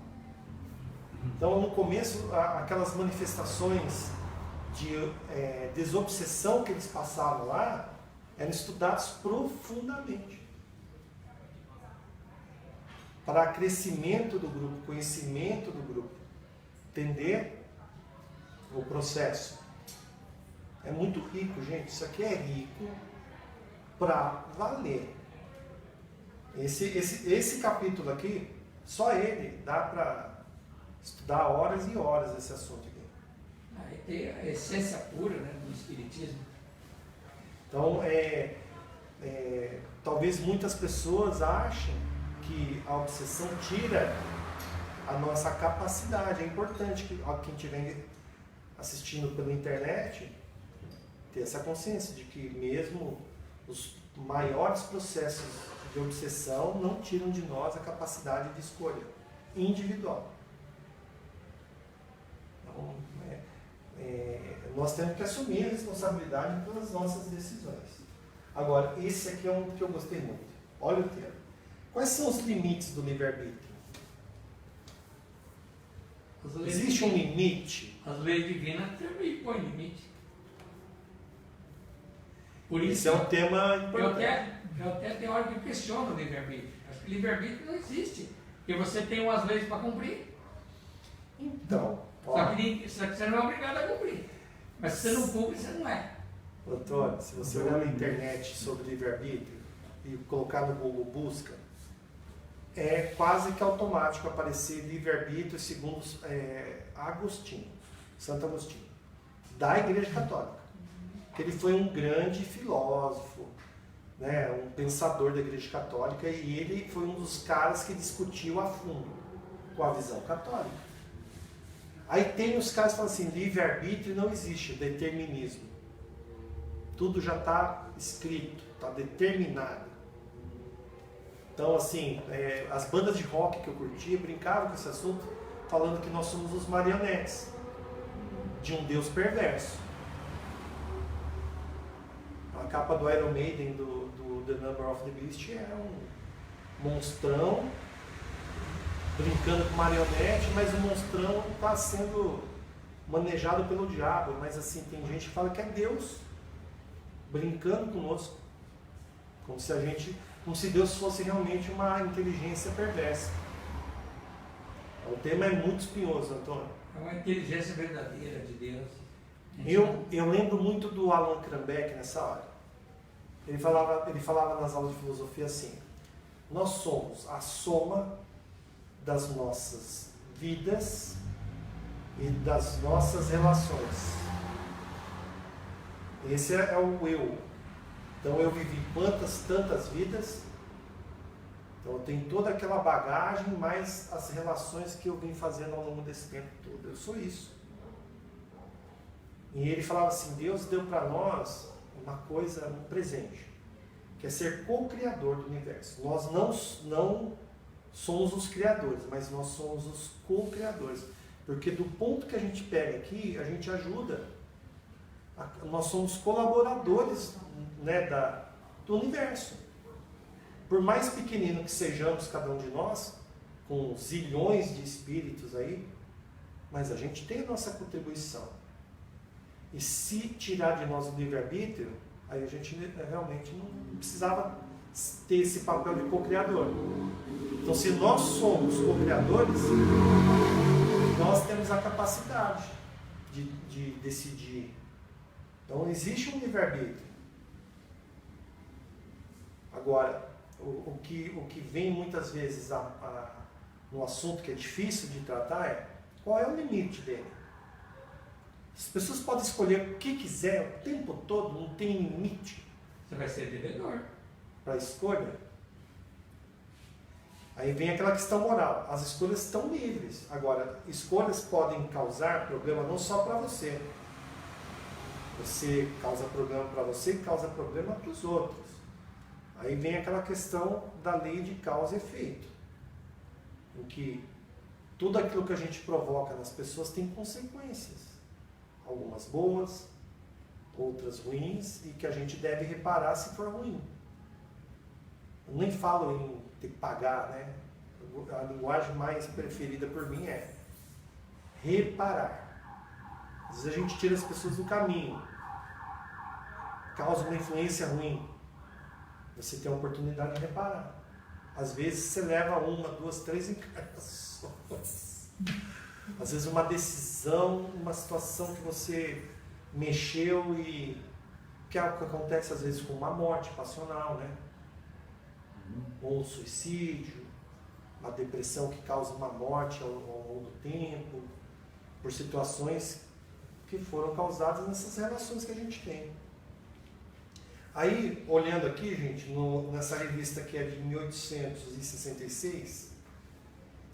Então, no começo, aquelas manifestações de desobsessão que eles passavam lá, eram estudados profundamente. Para crescimento do grupo, conhecimento do grupo. Entender o processo. É muito rico, gente. Isso aqui é rico para valer. Esse capítulo aqui, só ele, dá para estudar horas e horas esse assunto aqui.
Aí tem a essência pura, né, do espiritismo.
Então, talvez muitas pessoas achem que a obsessão tira a nossa capacidade. É importante que quem estiver assistindo pela internet ter essa consciência de que mesmo os maiores processos de obsessão não tiram de nós a capacidade de escolha individual. Então, nós temos que assumir a responsabilidade pelas nossas decisões. Agora, esse aqui é um que eu gostei muito. Olha o termo. Quais são os limites do livre-arbítrio? Existe um limite?
As leis divinas também põem limite. Por isso,
esse é um tema importante.
Eu até tenho hora que questiono o livre-arbítrio. Acho que o livre-arbítrio não existe. Porque você tem umas leis para cumprir.
Então,
Só que você não é obrigado a cumprir. Mas se você não cumpre, você não é.
Antônio, se você olhar na internet sobre livre-arbítrio e colocar no Google Busca, é quase que automático aparecer livre-arbítrio segundo Agostinho, Santo Agostinho, da Igreja Católica. Que ele foi um grande filósofo, né, um pensador da Igreja Católica, e ele foi um dos caras que discutiu a fundo com a visão católica. Aí tem os caras que falam assim, livre-arbítrio não existe, determinismo. Tudo já está escrito, está determinado. Então, assim, as bandas de rock que eu curtia brincavam com esse assunto, falando que nós somos os marionetes de um Deus perverso. A capa do Iron Maiden, do The Number of the Beast, é um monstrão brincando com marionete, mas o monstrão está sendo manejado pelo diabo. Mas assim, tem gente que fala que é Deus brincando conosco, como se Deus fosse realmente uma inteligência perversa. O tema é muito espinhoso, Antônio.
É uma inteligência verdadeira de Deus.
Eu lembro muito do Allan Kardec nessa hora. Ele falava nas aulas de filosofia assim: nós somos a soma das nossas vidas e das nossas relações. Esse é o eu. Então eu vivi tantas vidas, então eu tenho toda aquela bagagem, mais as relações que eu vim fazendo ao longo desse tempo todo. Eu sou isso. E ele falava assim, Deus deu para nós uma coisa, um presente, que é ser co-criador do universo. Nós não somos os criadores, mas nós somos os co-criadores. Porque do ponto que a gente pega aqui, a gente ajuda. Nós somos colaboradores, né, do universo. Por mais pequenino que sejamos cada um de nós, com zilhões de espíritos aí, mas a gente tem a nossa contribuição. E se tirar de nós o livre-arbítrio, aí a gente realmente não precisava ter esse papel de co-criador. Então, se nós somos co-criadores, nós temos a capacidade de decidir. Então existe um livre-arbítrio. Agora, o que vem muitas vezes no assunto que é difícil de tratar é qual é o limite dele. As pessoas podem escolher o que quiser o tempo todo, não tem limite.
Você vai ser devedor.
Para a escolha. Aí vem aquela questão moral. As escolhas estão livres. Agora, escolhas podem causar problema não só para você. Você causa problema para você e causa problema para os outros. Aí vem aquela questão da lei de causa e efeito. Em que tudo aquilo que a gente provoca nas pessoas tem consequências. Algumas boas, outras ruins, e que a gente deve reparar se for ruim. Eu nem falo em ter que pagar, né? A linguagem mais preferida por mim é reparar. Às vezes a gente tira as pessoas do caminho, causa uma influência ruim. Você tem a oportunidade de reparar. Às vezes você leva 1, 2, 3 encarnações. Às vezes uma decisão, uma situação que você mexeu e que é o que acontece às vezes com uma morte passional, né? Ou um suicídio, uma depressão que causa uma morte ao longo do tempo, por situações que foram causadas nessas relações que a gente tem. Aí, olhando aqui, gente, nessa revista que é de 1866,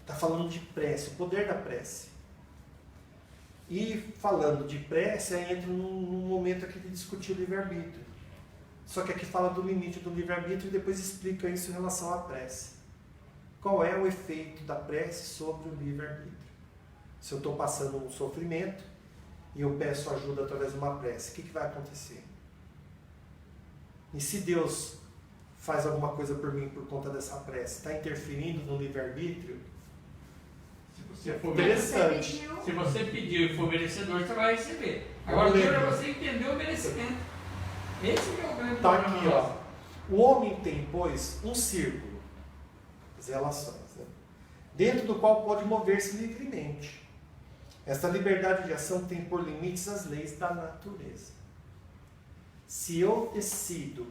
está falando de prece, o poder da prece. E falando de prece, aí entra num momento aqui de discutir o livre-arbítrio. Só que aqui fala do limite do livre-arbítrio e depois explica isso em relação à prece. Qual é o efeito da prece sobre o livre-arbítrio? Se eu estou passando um sofrimento e eu peço ajuda através de uma prece, o que vai acontecer? E se Deus faz alguma coisa por mim por conta dessa prece, está interferindo no livre-arbítrio?
Se você for
Interessante.
Se você pedir e for merecedor, você vai receber. Agora, o duro é você entender o merecimento. Esse que é o grande
Está
problema
aqui,
nosso.
ó. O homem tem, pois, um círculo, as relações, né? Dentro do qual pode mover-se livremente. Esta liberdade de ação tem por limites as leis da natureza. Se eu decido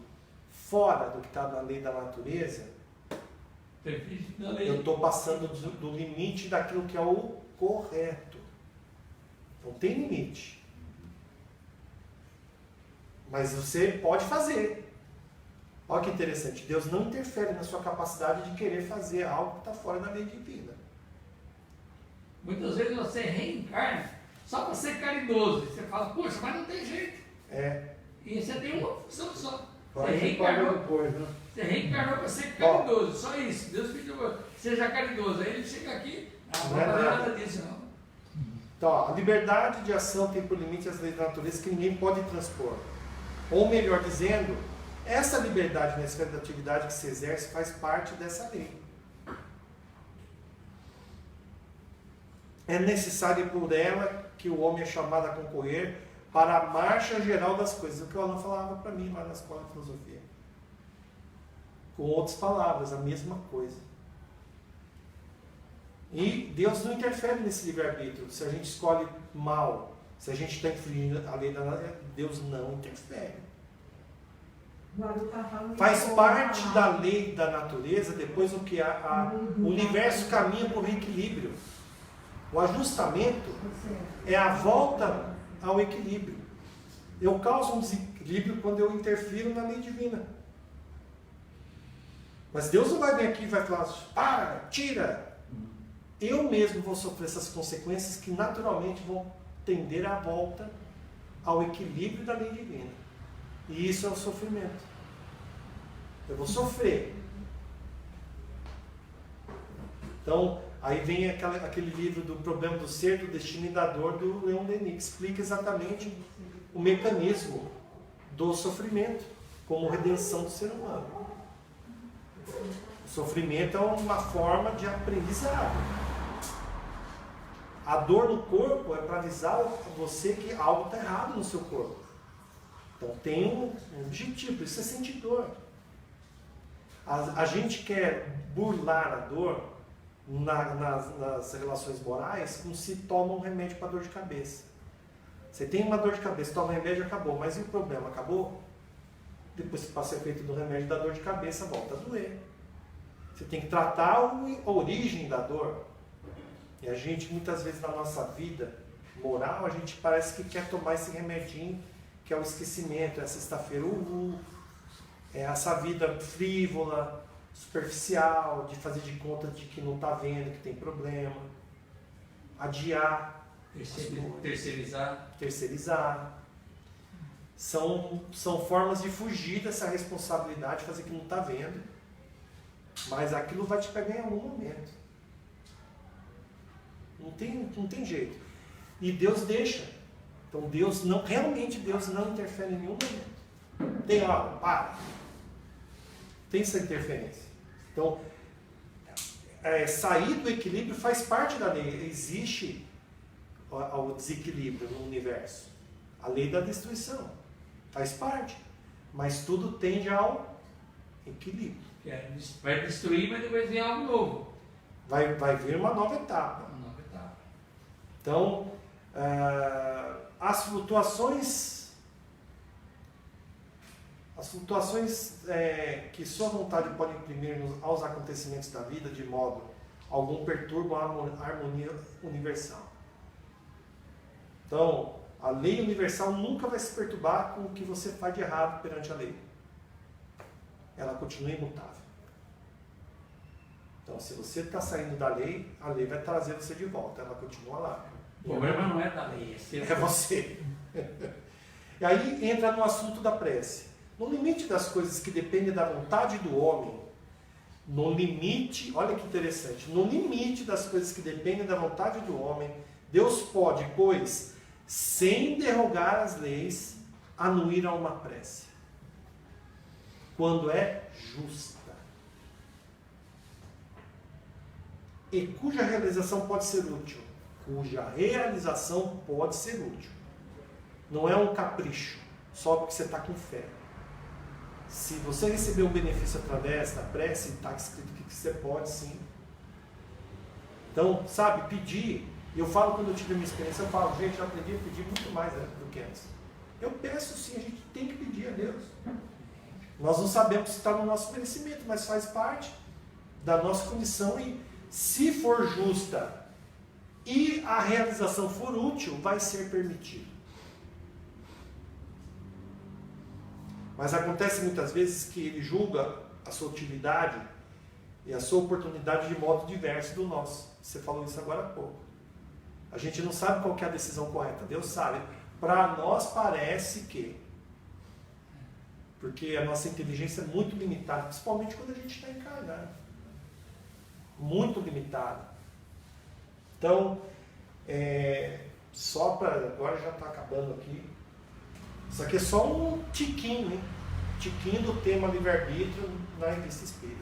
fora do que está na lei da natureza, eu estou passando do limite daquilo que é o correto. Não tem limite. Mas você pode fazer. Olha que interessante. Deus não interfere na sua capacidade de querer fazer algo que está fora da lei divina.
Muitas vezes você reencarna só para ser caridoso. E você fala, poxa, mas não tem jeito. E você tem uma função só. Você reencarnou,
depois, né?
você reencarnou para ser caridoso. Só isso. Deus pediu, seja caridoso. Aí ele chega aqui, não vai fazer nada disso, não.
Então, ó, a liberdade de ação tem por limite as leis da natureza que ninguém pode transpor. Ou melhor dizendo, essa liberdade na esfera da atividade que se exerce faz parte dessa lei. É necessário por ela que o homem é chamado a concorrer para a marcha geral das coisas. O que o Alan falava para mim lá na escola de filosofia. Com outras palavras, a mesma coisa. E Deus não interfere nesse livre-arbítrio. Se a gente escolhe mal, se a gente está infringindo a lei da natureza, Deus não interfere. Faz parte da lei da natureza, depois o que o universo caminha por equilíbrio. O ajustamento é a volta ao equilíbrio. Eu causo um desequilíbrio quando eu interfiro na lei divina. Mas Deus não vai vir aqui e vai falar, para, tira. Eu mesmo vou sofrer essas consequências que naturalmente vão tender à volta ao equilíbrio da lei divina. E isso é o sofrimento. Eu vou sofrer. Então, aí vem aquele livro do Problema do Ser, do Destino e da Dor, do Leon Denis, que explica exatamente o mecanismo do sofrimento como redenção do ser humano. O sofrimento é uma forma de aprendizado. A dor no corpo é para avisar você que algo está errado no seu corpo. Então tem um objetivo, isso é sentir dor. A gente quer burlar a dor nas relações morais como se toma um remédio para dor de cabeça. Você tem uma dor de cabeça, toma remédio, acabou. Mas e o problema? Acabou? Depois que passa o efeito do remédio, da dor de cabeça, volta a doer. Você tem que tratar a origem da dor. E a gente, muitas vezes na nossa vida moral, a gente parece que quer tomar esse remedinho, que é o esquecimento, é a sexta-feira, é essa vida frívola, superficial, de fazer de conta de que não está vendo, que tem problema, adiar, terceirizar. São formas de fugir dessa responsabilidade, fazer que não está vendo, mas aquilo vai te pegar em algum momento. Não tem jeito. E Deus deixa. Então realmente Deus não interfere em nenhum momento. Tem algo, para. Tem essa interferência. Então, sair do equilíbrio faz parte da lei. Existe o desequilíbrio no universo. A lei da destruição. Faz parte. Mas tudo tende ao equilíbrio.
Vai destruir, mas depois vem algo novo.
Vai vir uma nova etapa. Então, as flutuações que sua vontade pode imprimir aos acontecimentos da vida, de modo algum perturbam a harmonia universal. Então, a lei universal nunca vai se perturbar com o que você faz de errado perante a lei. Ela continua imutável. Então, se você está saindo da lei, a lei vai trazer você de volta. Ela continua lá.
O problema não é da lei, é seu.
É você. E aí entra no assunto da prece. No limite das coisas que dependem da vontade do homem, no limite, olha que interessante, no limite das coisas que dependem da vontade do homem, Deus pode, pois, sem derrogar as leis, anuir a uma prece. Quando é justa. E cuja realização pode ser útil. Cuja realização pode ser útil. Não é um capricho, só porque você está com fé. Se você receber um benefício através da prece, está escrito que você pode sim. Então, sabe, pedir. Eu falo, quando eu tive a minha experiência, eu falo, gente, eu aprendi a pedir muito mais do que antes. Eu peço sim, a gente tem que pedir a Deus. Nós não sabemos se está no nosso merecimento, mas faz parte da nossa condição e, se for justa e a realização for útil, vai ser permitido. Mas acontece muitas vezes que ele julga a sua utilidade e a sua oportunidade de modo diverso do nosso. Você falou isso agora há pouco. A gente não sabe qual que é a decisão correta. Deus sabe. Para nós parece que. Porque a nossa inteligência é muito limitada, principalmente quando a gente está encarnado. Muito limitada. Então, só para... Agora já está acabando aqui. Isso aqui é só um tiquinho, hein? Tiquinho do tema livre-arbítrio na revista Espírita.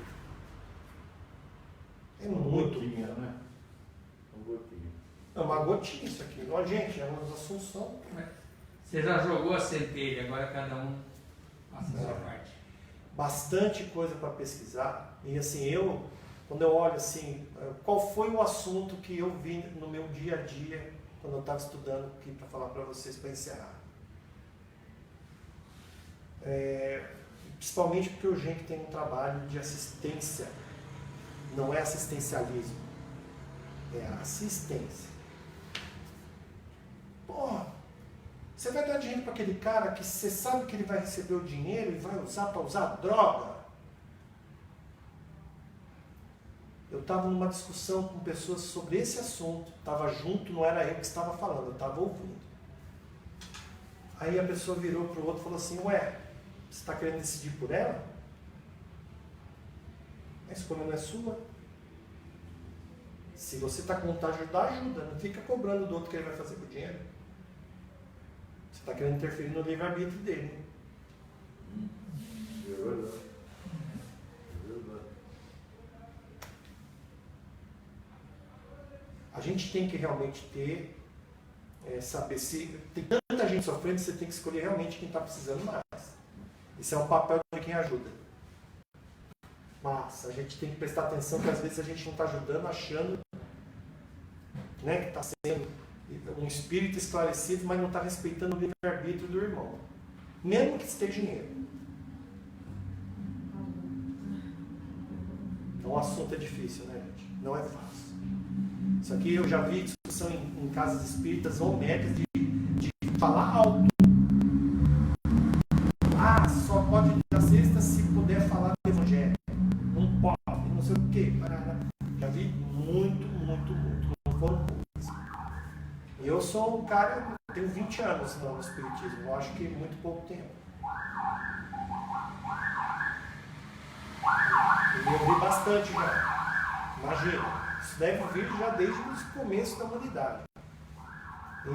É muito
gotinha,
lindo,
né? Uma gotinha.
É uma gotinha isso aqui. Ó, gente, é uma assunção.
Você já jogou a centelha, agora cada um faça a sua parte.
Bastante coisa para pesquisar. E assim, quando eu olho assim, qual foi o assunto que eu vi no meu dia a dia, quando eu estava estudando aqui para falar para vocês, para encerrar. Principalmente porque o GENC tem um trabalho de assistência, não é assistencialismo, é assistência. Porra, você vai dar dinheiro para aquele cara que você sabe que ele vai receber o dinheiro e vai usar para usar droga? Eu estava numa discussão com pessoas sobre esse assunto, estava junto, não era eu que estava falando, eu estava ouvindo. Aí a pessoa virou para o outro e falou assim, ué, você está querendo decidir por ela? A escolha não é sua. Se você está com vontade de ajudar, ajuda. Não fica cobrando do outro que ele vai fazer com o dinheiro. Você está querendo interferir no livre-arbítrio dele.
É verdade. É verdade.
A gente tem que realmente saber se tem tanta gente sofrendo, você tem que escolher realmente quem está precisando mais. Isso é um papel de quem ajuda. Mas a gente tem que prestar atenção que às vezes a gente não está ajudando achando, né, que está sendo um um espírito esclarecido, mas não está respeitando o livre-arbítrio do irmão. Mesmo que esteja em erro. Então o assunto é difícil, né, gente? Não é fácil. Isso aqui eu já vi discussão em casas espíritas ou médias de falar alto. Ah, só pode ir na sexta se puder falar do evangelho. Não pode, não sei o quê. Já vi muito. Não foram poucos. E eu sou um cara, tenho 20 anos no espiritismo. Eu acho que muito pouco tempo. E eu vi bastante já. Imagina. Isso deve vir já desde o começo da humanidade.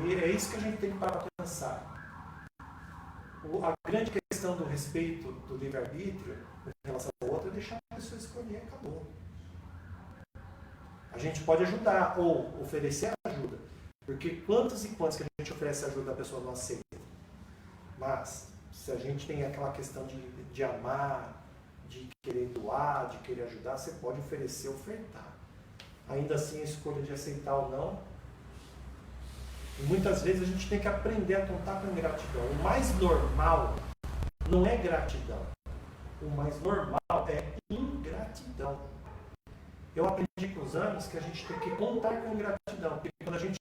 E é isso que a gente tem que parar para pensar. A grande questão do respeito do livre-arbítrio em relação ao outro é deixar a pessoa escolher, acabou. A gente pode ajudar ou oferecer ajuda, porque quantos e quantos que a gente oferece ajuda a pessoa não aceita. Mas, se a gente tem aquela questão de amar, de querer doar, de querer ajudar, você pode oferecer, ofertar. Ainda assim, a escolha de aceitar ou não. E muitas vezes a gente tem que aprender a contar com ingratidão. O mais normal não é gratidão. O mais normal é ingratidão. Eu aprendi com os anos que a gente tem que contar com ingratidão. Porque quando a gente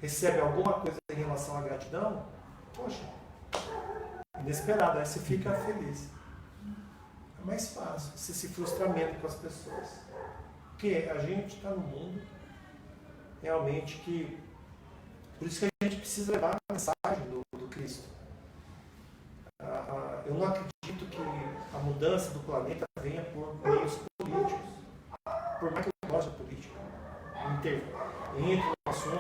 recebe alguma coisa em relação à gratidão, poxa, inesperado, aí você fica feliz. É mais fácil, você se frustra menos com as pessoas. Porque a gente está no mundo realmente que... Por isso que a gente precisa levar a mensagem do Cristo. Eu não acredito que a mudança do planeta venha por meios políticos. Por mais que eu goste de política. Entre no assunto,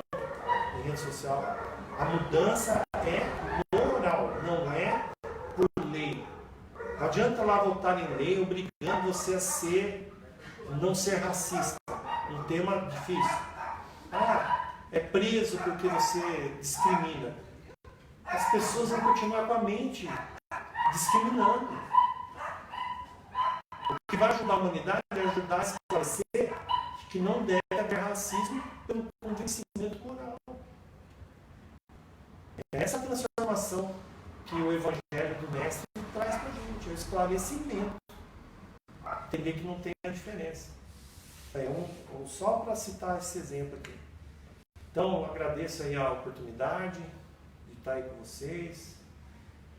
em rede social. A mudança é moral, não é por lei. Não adianta lá voltar em lei obrigando você a não ser racista. Um tema difícil. É preso porque você discrimina. As pessoas vão continuar com a mente discriminando. O que vai ajudar a humanidade é ajudar a esclarecer que não deve haver racismo pelo convencimento moral. É essa transformação que o Evangelho do Mestre traz para a gente, é o esclarecimento. Entender que não tem a diferença. Só para citar esse exemplo aqui. Então, agradeço aí a oportunidade de estar aí com vocês,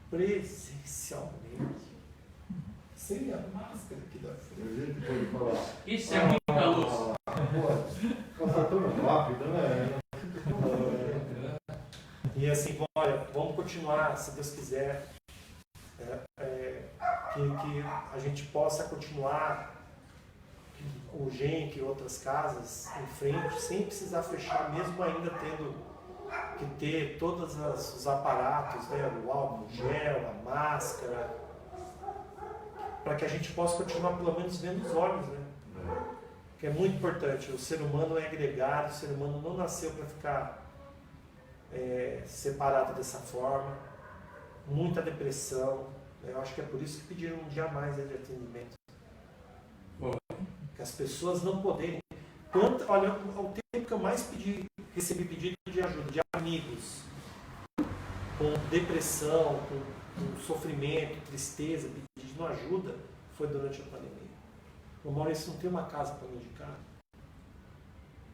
presencialmente, sem a máscara aqui da frente.
A gente pode falar.
Isso é muita luz.
Passa tão rápido, né?
E assim, olha, vamos continuar, se Deus quiser, que a gente possa continuar o GENC e outras casas em frente, sem precisar fechar, mesmo ainda tendo que ter todos os aparatos, né, o álcool gel, a máscara, para que a gente possa continuar pelo menos vendo os olhos, né? Que é muito importante. O ser humano é agregado, o ser humano não nasceu para ficar separado dessa forma. Muita depressão. Eu acho que é por isso que pediram um dia a mais de atendimento. Que as pessoas não poderem. Olha, o tempo que eu mais recebi pedido de ajuda de amigos com depressão, com sofrimento, tristeza, pedindo ajuda, foi durante a pandemia. O Maurício não tem uma casa para me indicar.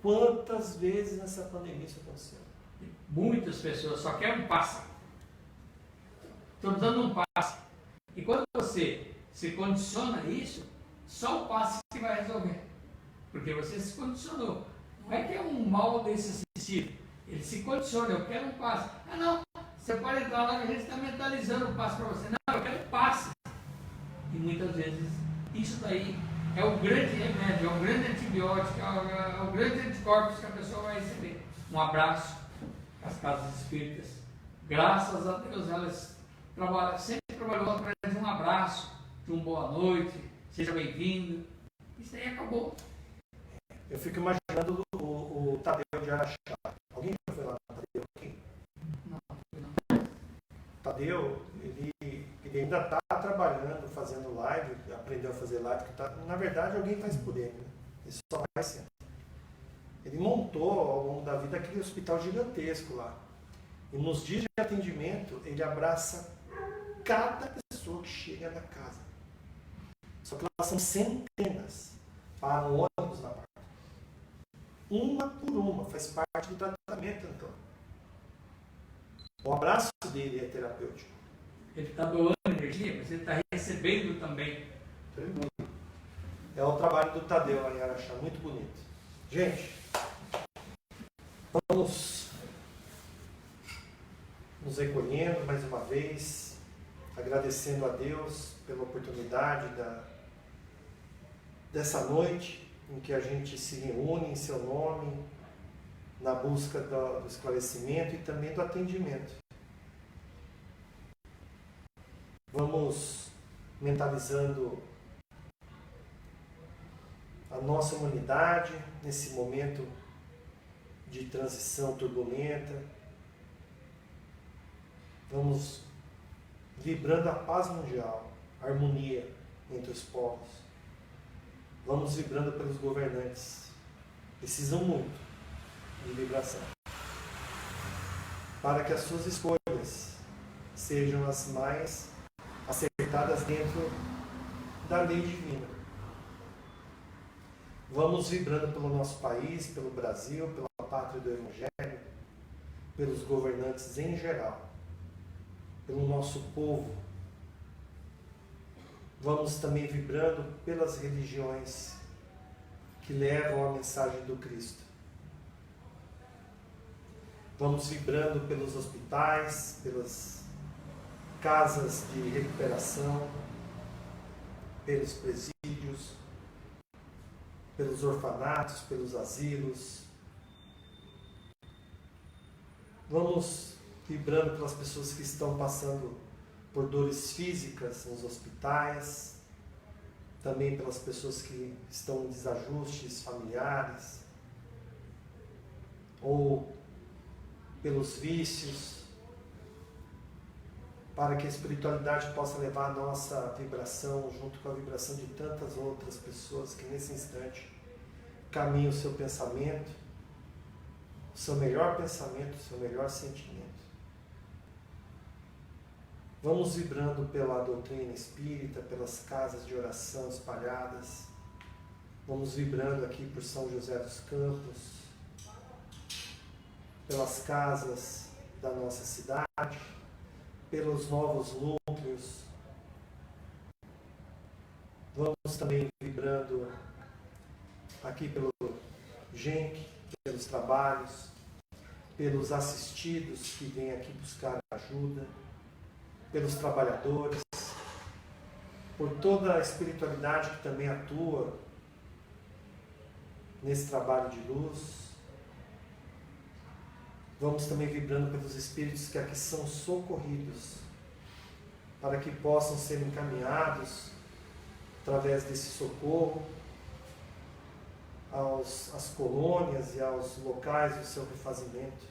Quantas vezes nessa pandemia isso aconteceu?
Muitas pessoas só querem um passe. Estou dando um passe. E quando você se condiciona a isso, só o passe que vai resolver. Porque você se condicionou. Não é que é um mal desse sentido. Ele se condiciona, eu quero um passe. Ah não, você pode entrar lá que a gente está mentalizando o passe para você. Não, eu quero um passe. E muitas vezes isso daí é o grande remédio, é o grande antibiótico, é o grande anticorpos que a pessoa vai receber. Um abraço às casas espíritas. Graças a Deus elas sempre trabalhou através de um abraço, de uma boa noite, seja bem-vindo. Isso aí acabou.
Eu fico imaginando o Tadeu de Araxá. Alguém já foi lá no Tadeu aqui?
Não.
Tadeu, ele ainda está trabalhando, fazendo live, aprendeu a fazer live. Na verdade, alguém faz por ele. Né? Ele só vai sendo. Ele montou ao longo da vida aquele hospital gigantesco lá. E nos dias de atendimento, ele abraça cada pessoa que chega na casa. Só que elas são centenas. Param ônibus na porta. Uma por uma, faz parte do tratamento, então. O abraço dele é terapêutico.
Ele está doando energia, mas ele está recebendo também.
É o trabalho do Tadeu lá em Araxá, muito bonito. Gente, vamos nos recolhendo mais uma vez, agradecendo a Deus pela oportunidade dessa noite em que a gente se reúne em seu nome, na busca do esclarecimento e também do atendimento. Vamos mentalizando a nossa humanidade nesse momento de transição turbulenta. Vamos vibrando a paz mundial, a harmonia entre os povos. Vamos vibrando pelos governantes. Precisam muito de vibração. Para que as suas escolhas sejam as mais acertadas dentro da lei divina. Vamos vibrando pelo nosso país, pelo Brasil, pela pátria do Evangelho, pelos governantes em geral, pelo nosso povo. Vamos também vibrando pelas religiões que levam a mensagem do Cristo. Vamos vibrando pelos hospitais, pelas casas de recuperação, pelos presídios, pelos orfanatos, pelos asilos. Vamos vibrando pelas pessoas que estão passando por dores físicas nos hospitais, também pelas pessoas que estão em desajustes familiares, ou pelos vícios, para que a espiritualidade possa levar a nossa vibração junto com a vibração de tantas outras pessoas que nesse instante caminham o seu pensamento, o seu melhor pensamento, o seu melhor sentimento. Vamos vibrando pela doutrina espírita, pelas casas de oração espalhadas. Vamos vibrando aqui por São José dos Campos, pelas casas da nossa cidade, pelos novos núcleos. Vamos também vibrando aqui pelo GENC, pelos trabalhos, pelos assistidos que vêm aqui buscar ajuda, pelos trabalhadores, por toda a espiritualidade que também atua nesse trabalho de luz. Vamos também vibrando pelos espíritos que aqui são socorridos, para que possam ser encaminhados através desse socorro às colônias e aos locais do seu refazimento.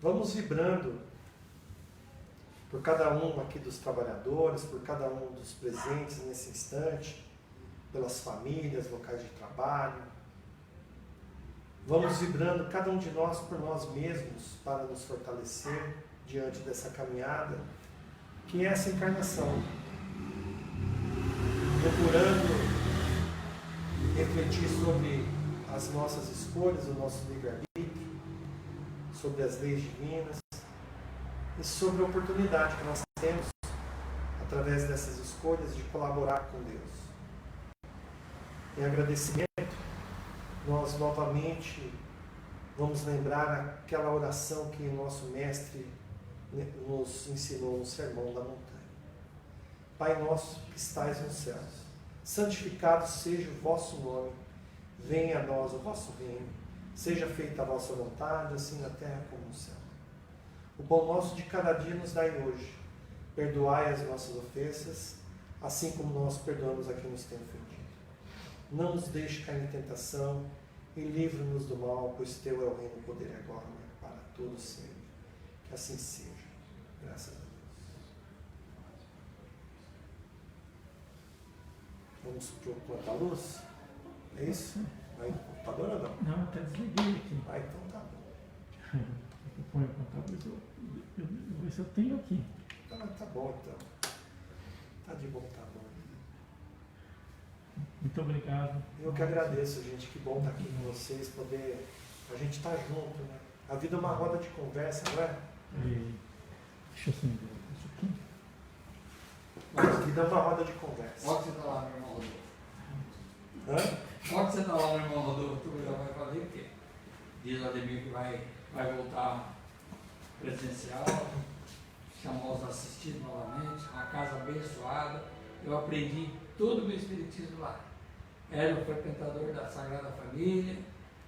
Vamos vibrando por cada um aqui dos trabalhadores, por cada um dos presentes nesse instante, pelas famílias, locais de trabalho. Vamos vibrando cada um de nós por nós mesmos para nos fortalecer diante dessa caminhada, que é essa encarnação. Procurando refletir sobre as nossas escolhas, o nosso livre-arbítrio, sobre as leis divinas e sobre a oportunidade que nós temos, através dessas escolhas, de colaborar com Deus. Em agradecimento, nós novamente vamos lembrar aquela oração que o nosso Mestre nos ensinou no Sermão da Montanha. Pai nosso que estais nos céus, santificado seja o vosso nome, venha a nós o vosso reino, seja feita a vossa vontade, assim na terra como no céu. O pão nosso de cada dia nos dai hoje, perdoai as nossas ofensas, assim como nós perdoamos a quem nos tem ofendido. Não nos deixe cair em tentação e livre-nos do mal, pois teu é o reino, o poder e a glória para todos sempre. Que assim seja. Graças a Deus. Vamos para o plantar luz? É isso? Aí o computador ou não?
Não, até desliguei aqui.
Ah, então tá bom.
Eu ponho o computador, eu vou ver se eu tenho aqui.
Tá bom então. Tá de bom, tá bom.
Muito obrigado.
Eu que agradeço, gente. Que bom estar aqui com vocês, poder. A gente tá junto, né? A vida é uma roda de conversa, não é?
Deixa eu acender isso aqui.
A vida é uma roda de conversa.
Pode sentar lá, meu irmão Rodolfo.
Hã?
Pode sentar lá, meu irmão Rodolfo. Tu já vai fazer o quê? Diz o Ademir que vai voltar presencial, chamar os assistidos novamente, uma casa abençoada. Eu aprendi todo o meu espiritismo lá. Era o frequentador da Sagrada Família,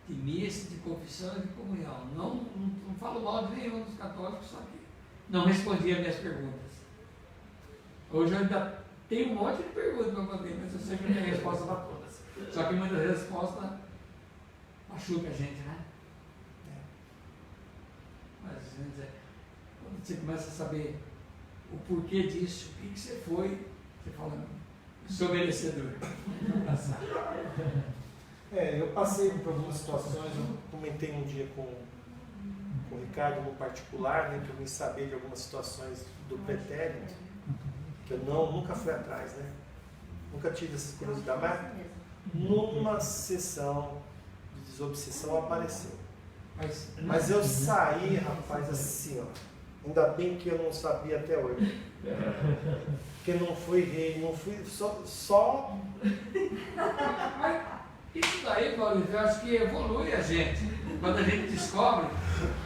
de missa, de confissão e de comunhão. Não falo mal de nenhum dos católicos, só que não respondia minhas perguntas. Hoje eu ainda tenho um monte de perguntas para fazer, mas eu sempre tenho resposta para todas. Só que muitas respostas machucam a gente, né? Mas quando você começa a saber o porquê disso, o que você foi, você fala, sou merecedor.
Eu passei por algumas situações, eu comentei um dia com o Ricardo no particular, né, que eu vim saber de algumas situações do pretérito, que eu nunca fui atrás, né? Nunca tive essa curiosidade, mas numa sessão de desobsessão apareceu. Mas eu saí, rapaz, assim, ó. Ainda bem que eu não sabia até hoje. Porque não fui rei, não fui só...
Isso daí, Maurício, eu acho que evolui a gente. Quando a gente descobre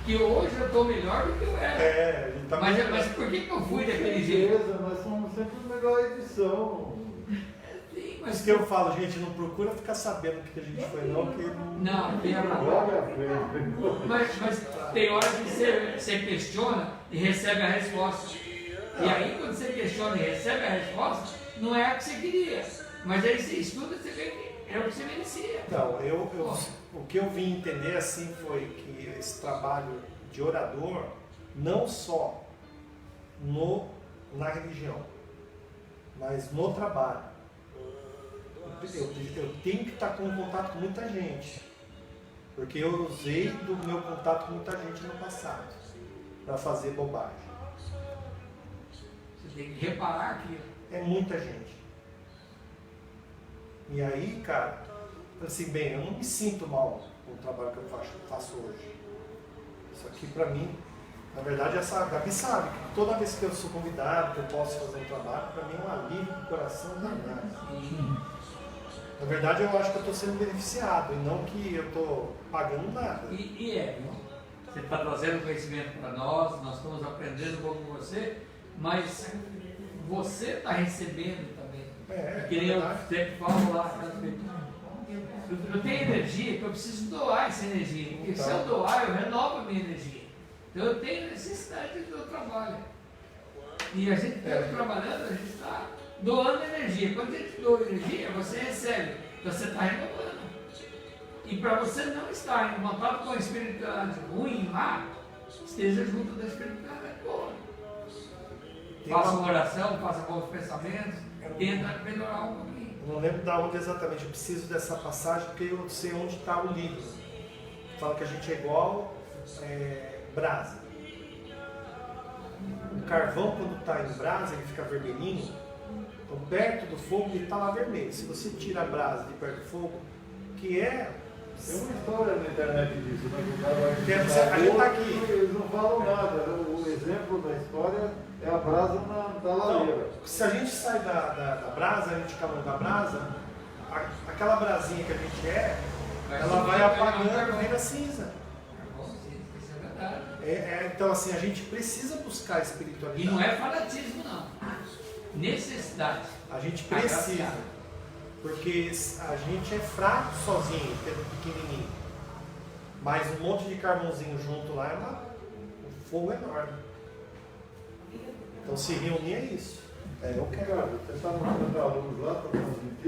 que hoje eu estou melhor do que eu era.
a gente tá
Mas por que eu fui daquele jeito?
Beleza, nós somos sempre a melhor edição.
Sim,
Mas
mas
que eu falo, gente, não procura ficar sabendo o que a gente foi, não, porque
não, tem a
Olha a frente.
mas tem hora que você questiona e recebe a resposta. E aí, quando você questiona e recebe a resposta, não é a que você queria. Mas aí você estuda e você vê que é o que você merecia.
Então, o que eu vim entender assim foi que esse trabalho de orador, não só na religião, mas no trabalho. Eu tenho que estar com contato com muita gente, porque eu usei do meu contato com muita gente no passado para fazer bobagem.
Você tem que reparar aquilo.
É muita gente. E aí, cara, assim, bem, eu não me sinto mal com o trabalho que eu faço hoje. Isso aqui pra mim, na verdade, a Gabi sabe que toda vez que eu sou convidado, que eu posso fazer um trabalho, pra mim é um alívio do coração danado. Na verdade, eu acho que eu estou sendo beneficiado e não que eu estou pagando nada.
Irmão. Você está trazendo conhecimento para nós estamos aprendendo um pouco com você, mas você está recebendo também. Que nem eu sempre falo lá, eu tenho energia que eu preciso doar essa energia, porque se eu doar, eu renovo a minha energia. Então eu tenho necessidade do trabalho. E a gente está trabalhando, a gente está doando energia. Quando a gente doa energia, você recebe, você está renovando. E para você não estar em contato com a espiritualidade ruim, má, esteja junto da espiritualidade boa. Faça uma oração, faça bons pensamentos, tenta melhorar um pouquinho.
Eu não lembro de onde exatamente, eu preciso dessa passagem porque eu sei onde está o livro. Fala que a gente é igual brasa. O carvão, quando está em brasa, ele fica vermelhinho. Então, perto do fogo, ele está lá vermelho. Se você tira a brasa de perto do fogo, que é...
Tem uma história na internet disso,
A gente está aqui.
Eles não falam nada. O exemplo da história é a brasa da lareira.
Então, se a gente sai da brasa, a gente calor da brasa, aquela brasinha que a gente ela vai apagando, vira cinza.
Isso é verdade.
Então, assim, a gente precisa buscar a
E
espiritualidade.
não é fanatismo, não. Necessidade.
A gente precisa. Porque a gente é fraco sozinho, pequenininho. Mas um monte de carvãozinho junto lá um fogo enorme. Então se reunir é isso. Eu quero.
Ricardo, você está mostrando alunos lá para transmitir?